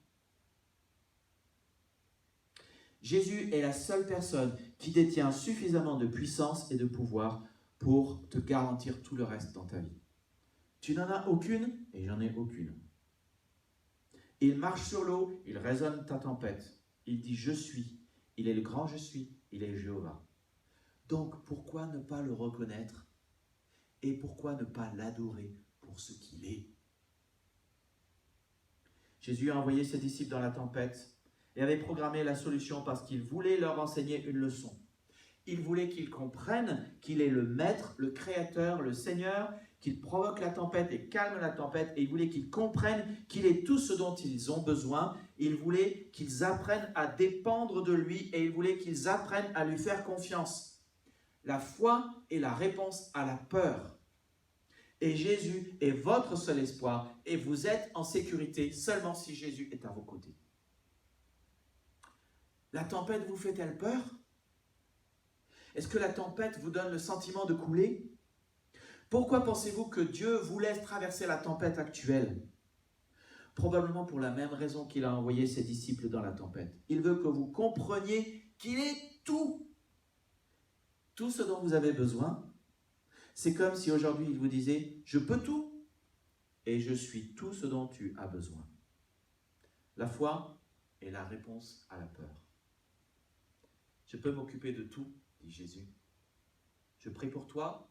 Jésus est la seule personne qui détient suffisamment de puissance et de pouvoir pour te garantir tout le reste dans ta vie. Tu n'en as aucune et j'en ai aucune. Il marche sur l'eau, il raisonne ta tempête. Il dit « Je suis ». Il est le grand « Je suis ». Il est Jéhovah. Donc, pourquoi ne pas le reconnaître et pourquoi ne pas l'adorer pour ce qu'il est? Jésus a envoyé ses disciples dans la tempête et avait programmé la solution parce qu'il voulait leur enseigner une leçon. Il voulait qu'ils comprennent qu'il est le Maître, le Créateur, le Seigneur, qu'il provoque la tempête et calme la tempête, et il voulait qu'ils comprennent qu'il est tout ce dont ils ont besoin. Il voulait qu'ils apprennent à dépendre de lui et il voulait qu'ils apprennent à lui faire confiance. La foi est la réponse à la peur. Et Jésus est votre seul espoir et vous êtes en sécurité seulement si Jésus est à vos côtés. La tempête vous fait-elle peur? Est-ce que la tempête vous donne le sentiment de couler? Pourquoi pensez-vous que Dieu vous laisse traverser la tempête actuelle? Probablement pour la même raison qu'il a envoyé ses disciples dans la tempête. Il veut que vous compreniez qu'il est tout. Tout ce dont vous avez besoin. C'est comme si aujourd'hui il vous disait « Je peux tout et je suis tout ce dont tu as besoin ». La foi est la réponse à la peur. Je peux m'occuper de tout, dit Jésus. Je prie pour toi,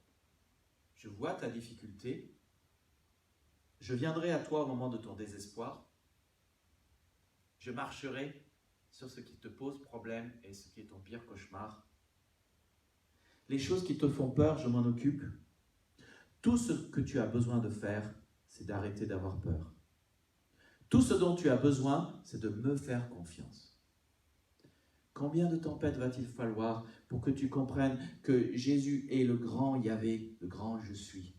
je vois ta difficulté, je viendrai à toi au moment de ton désespoir, je marcherai sur ce qui te pose problème et ce qui est ton pire cauchemar. Les choses qui te font peur, je m'en occupe. Tout ce que tu as besoin de faire, c'est d'arrêter d'avoir peur. Tout ce dont tu as besoin, c'est de me faire confiance. Combien de tempêtes va-t-il falloir pour que tu comprennes que Jésus est le grand Yahvé, le grand je suis?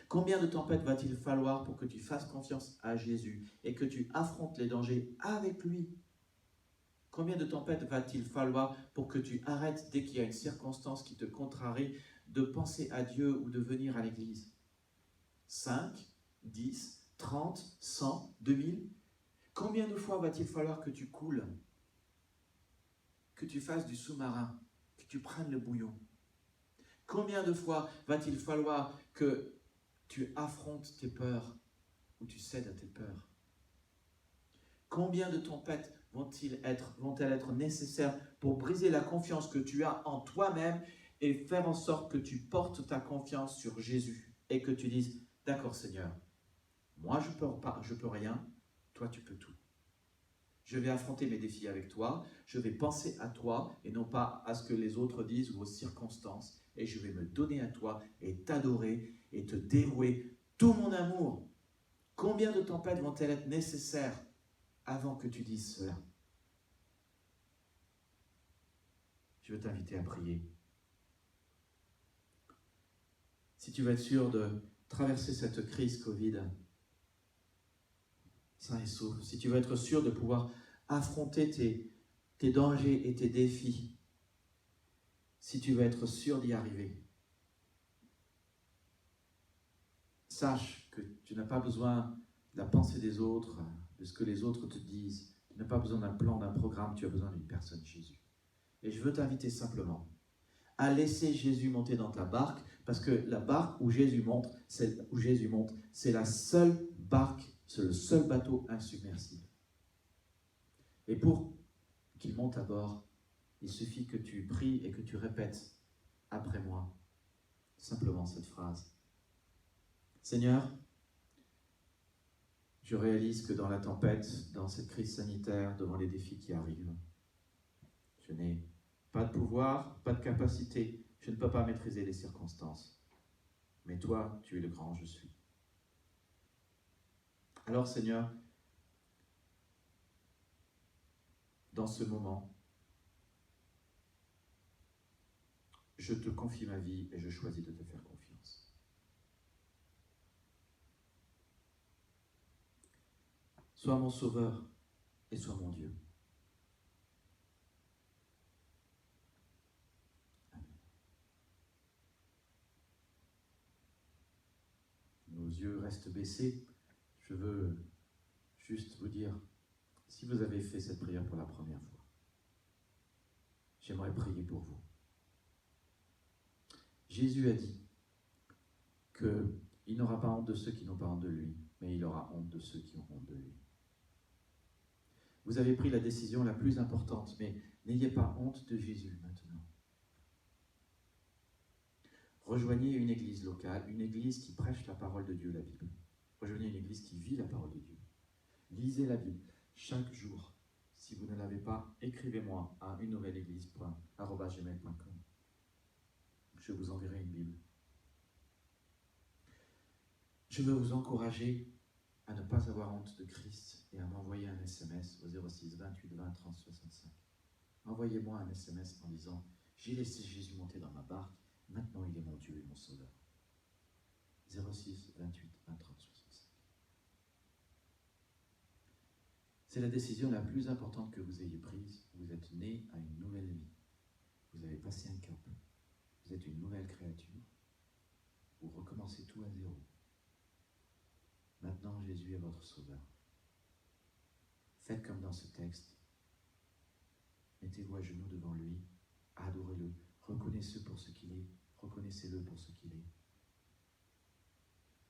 Combien de tempêtes va-t-il falloir pour que tu fasses confiance à Jésus et que tu affrontes les dangers avec lui? Combien de tempêtes va-t-il falloir pour que tu arrêtes, dès qu'il y a une circonstance qui te contrarie, de penser à Dieu ou de venir à l'église? 5, 10, 30, 100, 2000? Combien de fois va-t-il falloir que tu coules? Que tu fasses du sous-marin, que tu prennes le bouillon? Combien de fois va-t-il falloir que tu affrontes tes peurs ou tu cèdes à tes peurs? Combien de tempêtes vont-elles être nécessaires pour briser la confiance que tu as en toi-même et faire en sorte que tu portes ta confiance sur Jésus et que tu dises « D'accord Seigneur, moi je peux rien, toi tu peux tout. Je vais affronter mes défis avec toi, je vais penser à toi et non pas à ce que les autres disent ou aux circonstances. Et je vais me donner à toi et t'adorer et te dévouer tout mon amour. » Combien de tempêtes vont-elles être nécessaires avant que tu dises cela? Je veux t'inviter à prier. Si tu veux être sûr de traverser cette crise Covid, sain et sauf, si tu veux être sûr de pouvoir affronter tes dangers et tes défis, si tu veux être sûr d'y arriver, sache que tu n'as pas besoin de la pensée des autres, de ce que les autres te disent. Tu n'as pas besoin d'un plan, d'un programme, tu as besoin d'une personne, Jésus. Et je veux t'inviter simplement à laisser Jésus monter dans ta barque, parce que la barque où Jésus monte, c'est la seule barque, c'est le seul bateau insubmersible. Et pour qu'il monte à bord, il suffit que tu pries et que tu répètes après moi simplement cette phrase. Seigneur, je réalise que dans la tempête, dans cette crise sanitaire, devant les défis qui arrivent, je n'ai pas de pouvoir, pas de capacité, je ne peux pas maîtriser les circonstances. Mais toi, tu es le grand je suis. Alors Seigneur, dans ce moment, je te confie ma vie et je choisis de te faire confiance. Sois mon sauveur et sois mon Dieu. Amen. Nos yeux restent baissés. Je veux juste vous dire, si vous avez fait cette prière pour la première fois, j'aimerais prier pour vous. Jésus a dit qu'il n'aura pas honte de ceux qui n'ont pas honte de lui, mais il aura honte de ceux qui ont honte de lui. Vous avez pris la décision la plus importante, mais n'ayez pas honte de Jésus maintenant. Rejoignez une église locale, une église qui prêche la parole de Dieu, la Bible. Rejoignez une église qui vit la parole de Dieu. Lisez la Bible chaque jour. Si vous ne l'avez pas, écrivez-moi à unenouvelleleglise@gmail.com. Je vous enverrai une Bible. Je veux vous encourager à ne pas avoir honte de Christ et à m'envoyer un SMS au 06 28 20 30 65. Envoyez-moi un SMS en disant « J'ai laissé Jésus monter dans ma barque, maintenant il est mon Dieu et mon Sauveur. » 06 28 20 30 65. C'est la décision la plus importante que vous ayez prise. Vous êtes né à une nouvelle vie. Vous avez passé un cap. Vous êtes une nouvelle créature. Vous recommencez tout à zéro. Maintenant, Jésus est votre Sauveur. Faites comme dans ce texte. Mettez-vous à genoux devant lui, adorez-le, reconnaissez-le pour ce qu'il est, reconnaissez-le pour ce qu'il est.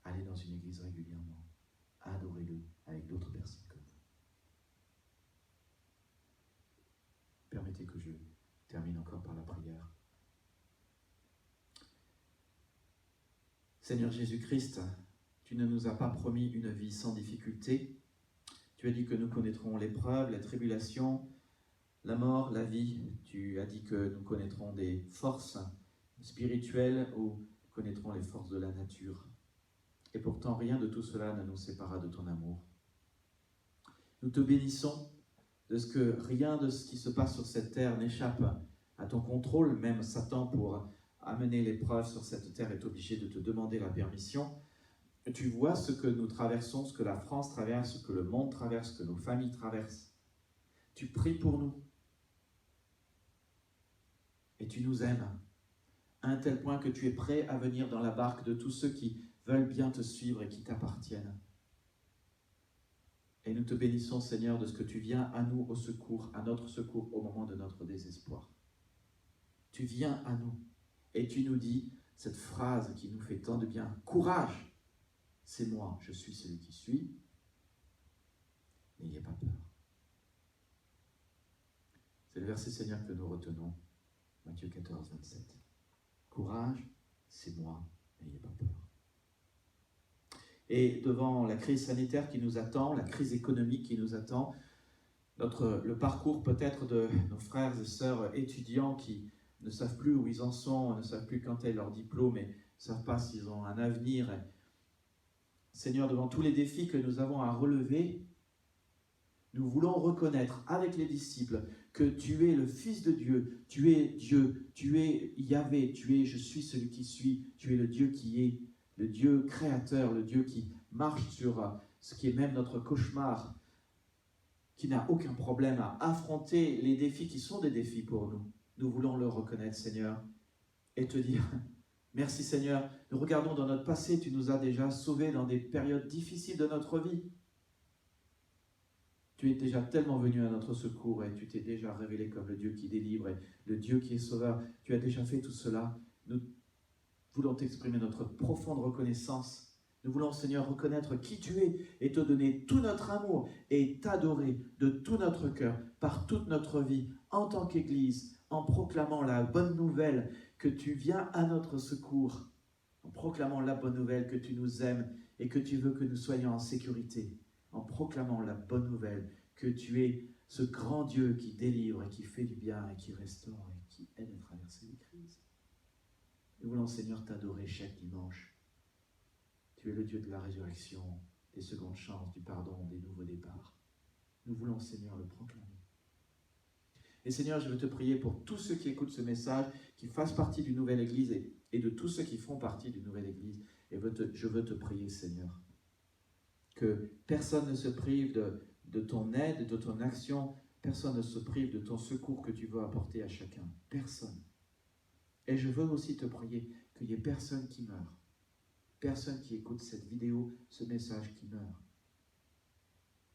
Allez dans une église régulièrement, adorez-le avec d'autres personnes comme vous. Permettez que je termine encore par la prière. Seigneur Jésus-Christ, tu ne nous as pas promis une vie sans difficulté. Tu as dit que nous connaîtrons l'épreuve, les tribulations, la mort, la vie. Tu as dit que nous connaîtrons des forces spirituelles ou connaîtrons les forces de la nature. Et pourtant, rien de tout cela ne nous séparera de ton amour. Nous te bénissons de ce que rien de ce qui se passe sur cette terre n'échappe à ton contrôle. Même Satan, pour amener l'épreuve sur cette terre, est obligé de te demander la permission. Tu vois ce que nous traversons, ce que la France traverse, ce que le monde traverse, ce que nos familles traversent. Tu pries pour nous. Et tu nous aimes à un tel point que tu es prêt à venir dans la barque de tous ceux qui veulent bien te suivre et qui t'appartiennent. Et nous te bénissons, Seigneur, de ce que tu viens à nous au secours, à notre secours au moment de notre désespoir. Tu viens à nous et tu nous dis cette phrase qui nous fait tant de bien. Courage! C'est moi, je suis celui qui suis. N'ayez pas peur. C'est le verset, Seigneur, que nous retenons. Matthieu 14, 27. Courage, c'est moi, n'ayez pas peur. Et devant la crise sanitaire qui nous attend, la crise économique qui nous attend, le parcours peut-être de nos frères et sœurs étudiants qui ne savent plus où ils en sont, ne savent plus quand est leur diplôme et ne savent pas s'ils ont un avenir. Seigneur, devant tous les défis que nous avons à relever, nous voulons reconnaître avec les disciples que tu es le Fils de Dieu, tu es Yahvé, tu es « Je suis celui qui suis », tu es le Dieu qui est, le Dieu créateur, le Dieu qui marche sur ce qui est même notre cauchemar, qui n'a aucun problème à affronter les défis qui sont des défis pour nous. Nous voulons le reconnaître, Seigneur, et te dire merci, Seigneur. Nous regardons dans notre passé, tu nous as déjà sauvés dans des périodes difficiles de notre vie. Tu es déjà tellement venu à notre secours et tu t'es déjà révélé comme le Dieu qui délivre et le Dieu qui est sauveur. Tu as déjà fait tout cela. Nous voulons t'exprimer notre profonde reconnaissance. Nous voulons, Seigneur, reconnaître qui tu es et te donner tout notre amour et t'adorer de tout notre cœur, par toute notre vie, en tant qu'Église, en proclamant la bonne nouvelle que tu viens à notre secours, en proclamant la bonne nouvelle que tu nous aimes et que tu veux que nous soyons en sécurité, en proclamant la bonne nouvelle que tu es ce grand Dieu qui délivre et qui fait du bien et qui restaure et qui aide à traverser les crises. Nous voulons, Seigneur, t'adorer chaque dimanche. Tu es le Dieu de la résurrection, des secondes chances, du pardon, des nouveaux départs. Nous voulons, Seigneur, le proclamer. Et Seigneur, je veux te prier pour tous ceux qui écoutent ce message, qui fassent partie d'une nouvelle Église et de tous ceux qui font partie d'une nouvelle Église. Et je veux te prier, Seigneur, que personne ne se prive de ton aide, de ton action. Personne ne se prive de ton secours que tu veux apporter à chacun. Personne. Et je veux aussi te prier qu'il n'y ait personne qui meurt. Personne qui écoute cette vidéo, ce message qui meurt.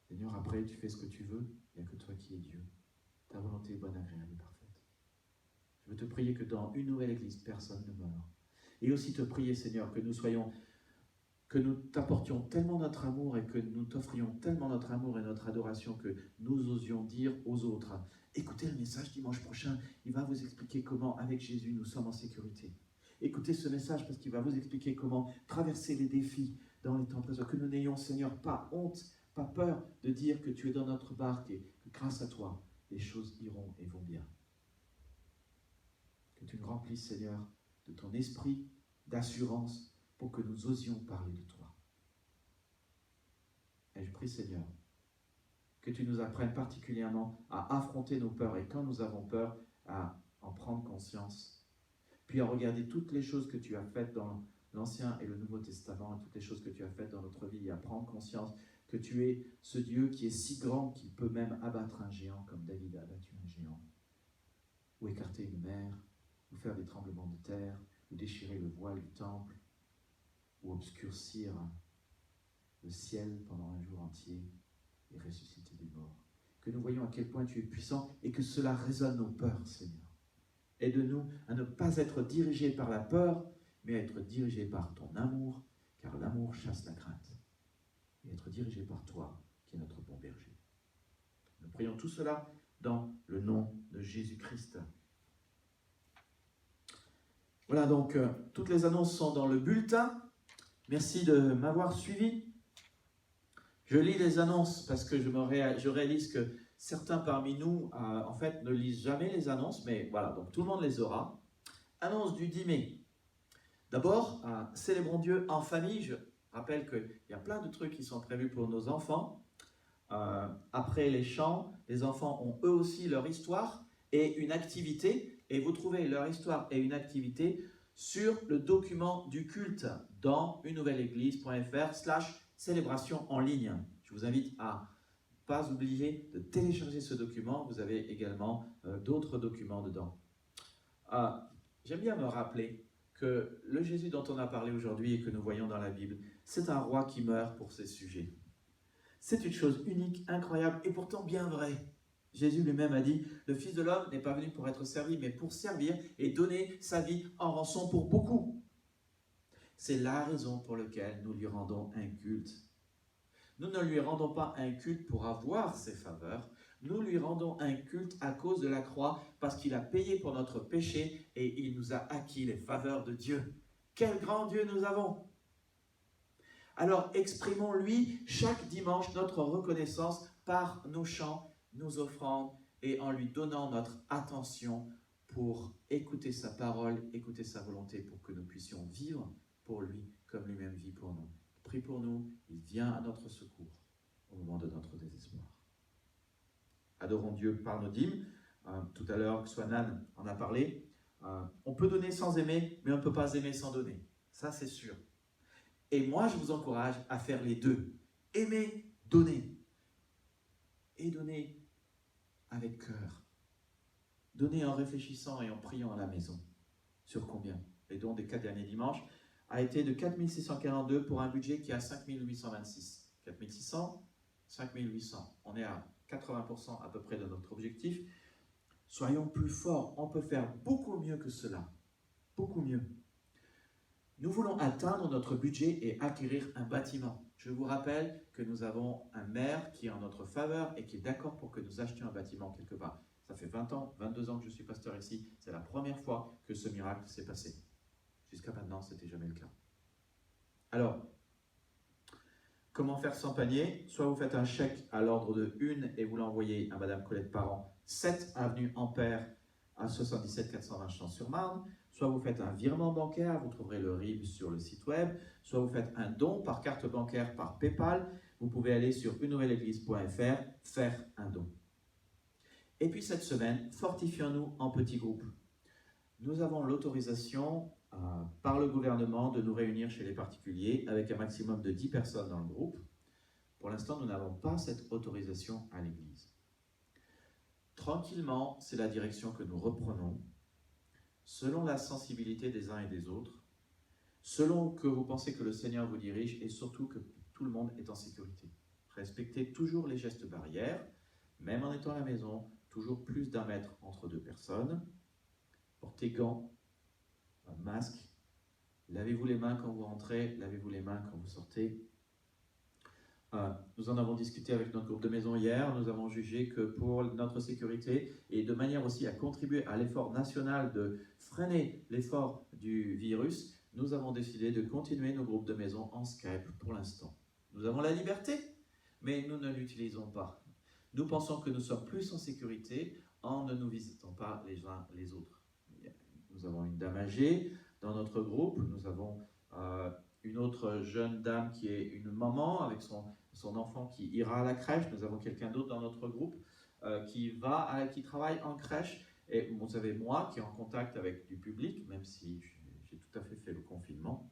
Seigneur, après, tu fais ce que tu veux. Il n'y a que toi qui es Dieu. Ta volonté est bonne, agréable et parfaite. Je veux te prier que dans une nouvelle Église, personne ne meure. Et aussi te prier, Seigneur, que nous t'apportions tellement notre amour et que nous t'offrions tellement notre amour et notre adoration que nous osions dire aux autres, écoutez le message dimanche prochain, il va vous expliquer comment, avec Jésus, nous sommes en sécurité. Écoutez ce message parce qu'il va vous expliquer comment traverser les défis dans les temps présents. Que nous n'ayons, Seigneur, pas honte, pas peur de dire que tu es dans notre barque et que grâce à toi, les choses iront et vont bien. Que tu nous remplisses, Seigneur, de ton esprit d'assurance pour que nous osions parler de toi. Et je prie, Seigneur, que tu nous apprennes particulièrement à affronter nos peurs et quand nous avons peur, à en prendre conscience, puis à regarder toutes les choses que tu as faites dans l'Ancien et le Nouveau Testament, et toutes les choses que tu as faites dans notre vie, et à prendre conscience que tu es ce Dieu qui est si grand qu'il peut même abattre un géant comme David a abattu un géant, ou écarter une mer, ou faire des tremblements de terre, ou déchirer le voile du temple, ou obscurcir le ciel pendant un jour entier et ressusciter des morts. Que nous voyons à quel point tu es puissant et que cela résonne nos peurs, Seigneur. Aide-nous à ne pas être dirigés par la peur, mais à être dirigés par ton amour, car l'amour chasse la crainte. Et être dirigés par toi, qui est notre bon berger. Nous prions tout cela dans le nom de Jésus-Christ. Voilà, donc, toutes les annonces sont dans le bulletin. Merci de m'avoir suivi. Je lis les annonces parce que je réalise que certains parmi nous, en fait, ne lisent jamais les annonces, mais voilà, donc tout le monde les aura. Annonce du 10 mai. D'abord, célébrons Dieu en famille. Je rappelle qu'il y a plein de trucs qui sont prévus pour nos enfants. Après les chants, les enfants ont eux aussi leur histoire et une activité. Et vous trouvez leur histoire et une activité sur le document du culte dans unenouvelleleglise.fr/célébration en ligne. Je vous invite à ne pas oublier de télécharger ce document. Vous avez également d'autres documents dedans. J'aime bien me rappeler que le Jésus dont on a parlé aujourd'hui et que nous voyons dans la Bible, c'est un roi qui meurt pour ses sujets. C'est une chose unique, incroyable et pourtant bien vraie. Jésus lui-même a dit, le Fils de l'homme n'est pas venu pour être servi, mais pour servir et donner sa vie en rançon pour beaucoup. C'est la raison pour laquelle nous lui rendons un culte. Nous ne lui rendons pas un culte pour avoir ses faveurs, nous lui rendons un culte à cause de la croix, parce qu'il a payé pour notre péché et il nous a acquis les faveurs de Dieu. Quel grand Dieu nous avons! Alors exprimons-lui chaque dimanche notre reconnaissance par nos chants, nos offrandes et en lui donnant notre attention pour écouter sa parole, écouter sa volonté pour que nous puissions vivre pour lui comme lui-même vit pour nous. Prie pour nous, il vient à notre secours au moment de notre désespoir. Adorons Dieu par nos dîmes. Tout à l'heure, Swanan en a parlé. On peut donner sans aimer, mais on ne peut pas aimer sans donner. Ça, c'est sûr. Et moi, je vous encourage à faire les deux. Aimer, donner. Et donner avec cœur. Donner en réfléchissant et en priant à la maison. Sur combien? Les dons des 4 derniers dimanches a été de 4 642 pour un budget qui est à 5 826. 4 600, 5 800. On est à 80% à peu près de notre objectif. Soyons plus forts. On peut faire beaucoup mieux que cela. Beaucoup mieux. Nous voulons atteindre notre budget et acquérir un bâtiment. Je vous rappelle que nous avons un maire qui est en notre faveur et qui est d'accord pour que nous achetions un bâtiment quelque part. Ça fait 20 ans, 22 ans que je suis pasteur ici. C'est la première fois que ce miracle s'est passé. Jusqu'à maintenant, ce n'était jamais le cas. Alors, comment faire sans panier? Soit vous faites un chèque à l'ordre de 1 et vous l'envoyez à Madame Colette Parent, 7 avenue Ampère à 77 420 Champs-sur-Marne. Soit vous faites un virement bancaire, vous trouverez le RIB sur le site web. Soit vous faites un don par carte bancaire, par PayPal. Vous pouvez aller sur unenouvelleleglise.fr, faire un don. Et puis cette semaine, fortifions-nous en petits groupes. Nous avons l'autorisation par le gouvernement de nous réunir chez les particuliers avec un maximum de 10 personnes dans le groupe. Pour l'instant, nous n'avons pas cette autorisation à l'Église. Tranquillement, c'est la direction que nous reprenons, selon la sensibilité des uns et des autres, selon que vous pensez que le Seigneur vous dirige et surtout que tout le monde est en sécurité. Respectez toujours les gestes barrières, même en étant à la maison, toujours plus d'1 mètre entre 2 personnes. Portez gants, un masque, lavez-vous les mains quand vous rentrez, lavez-vous les mains quand vous sortez. Nous en avons discuté avec notre groupe de maison hier, nous avons jugé que pour notre sécurité et de manière aussi à contribuer à l'effort national de freiner l'effort du virus, nous avons décidé de continuer nos groupes de maison en Skype pour l'instant. Nous avons la liberté, mais nous ne l'utilisons pas. Nous pensons que nous sommes plus en sécurité en ne nous visitant pas les uns les autres. Nous avons une dame âgée dans notre groupe, nous avons une autre jeune dame qui est une maman avec son enfant qui ira à la crèche. Nous avons quelqu'un d'autre dans notre groupe qui travaille en crèche. Et vous savez, moi qui est en contact avec du public, même si j'ai tout à fait fait le confinement.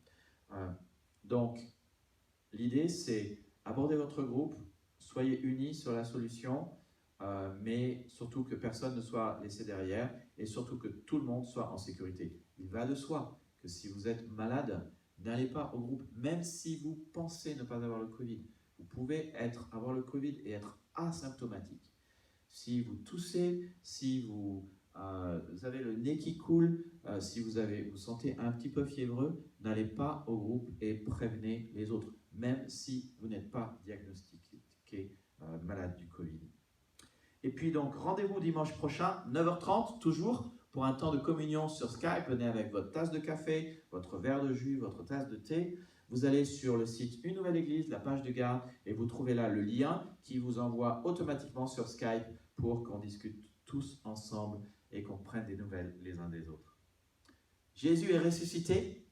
Donc, l'idée c'est aborder votre groupe, soyez unis sur la solution, mais surtout que personne ne soit laissé derrière et surtout que tout le monde soit en sécurité. Il va de soi que si vous êtes malade, n'allez pas au groupe, même si vous pensez ne pas avoir le Covid. Vous pouvez avoir le Covid et être asymptomatique. Si vous toussez, si vous avez le nez qui coule, si vous sentez un petit peu fiévreux, n'allez pas au groupe et prévenez les autres, même si vous n'êtes pas diagnostiqué malade du Covid. Et puis donc, rendez-vous dimanche prochain, 9h30, toujours, pour un temps de communion sur Skype. Venez avec votre tasse de café, votre verre de jus, votre tasse de thé. Vous allez sur le site Une Nouvelle Église, la page de garde, et vous trouvez là le lien qui vous envoie automatiquement sur Skype pour qu'on discute tous ensemble et qu'on prenne des nouvelles les uns des autres. Jésus est ressuscité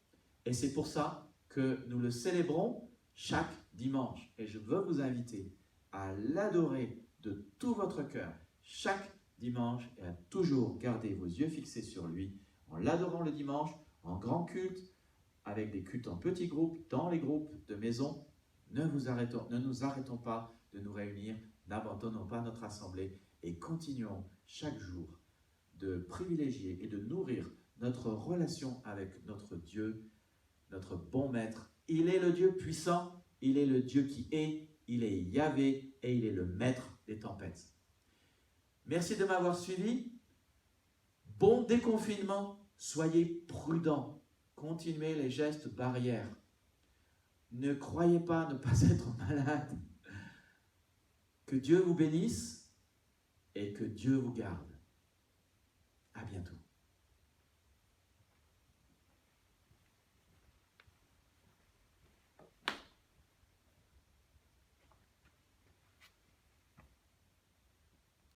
et c'est pour ça que nous le célébrons chaque dimanche. Et je veux vous inviter à l'adorer de tout votre cœur chaque dimanche et à toujours garder vos yeux fixés sur lui en l'adorant le dimanche, en grand culte, avec des cultes en petits groupes, dans les groupes de maison. Ne nous arrêtons pas de nous réunir, n'abandonnons pas notre assemblée et continuons chaque jour de privilégier et de nourrir notre relation avec notre Dieu, notre bon maître. Il est le Dieu puissant, il est le Dieu qui est, il est Yahvé et il est le maître des tempêtes. Merci de m'avoir suivi. Bon déconfinement, soyez prudents, continuez les gestes barrières. Ne croyez pas ne pas être malade. Que Dieu vous bénisse et que Dieu vous garde.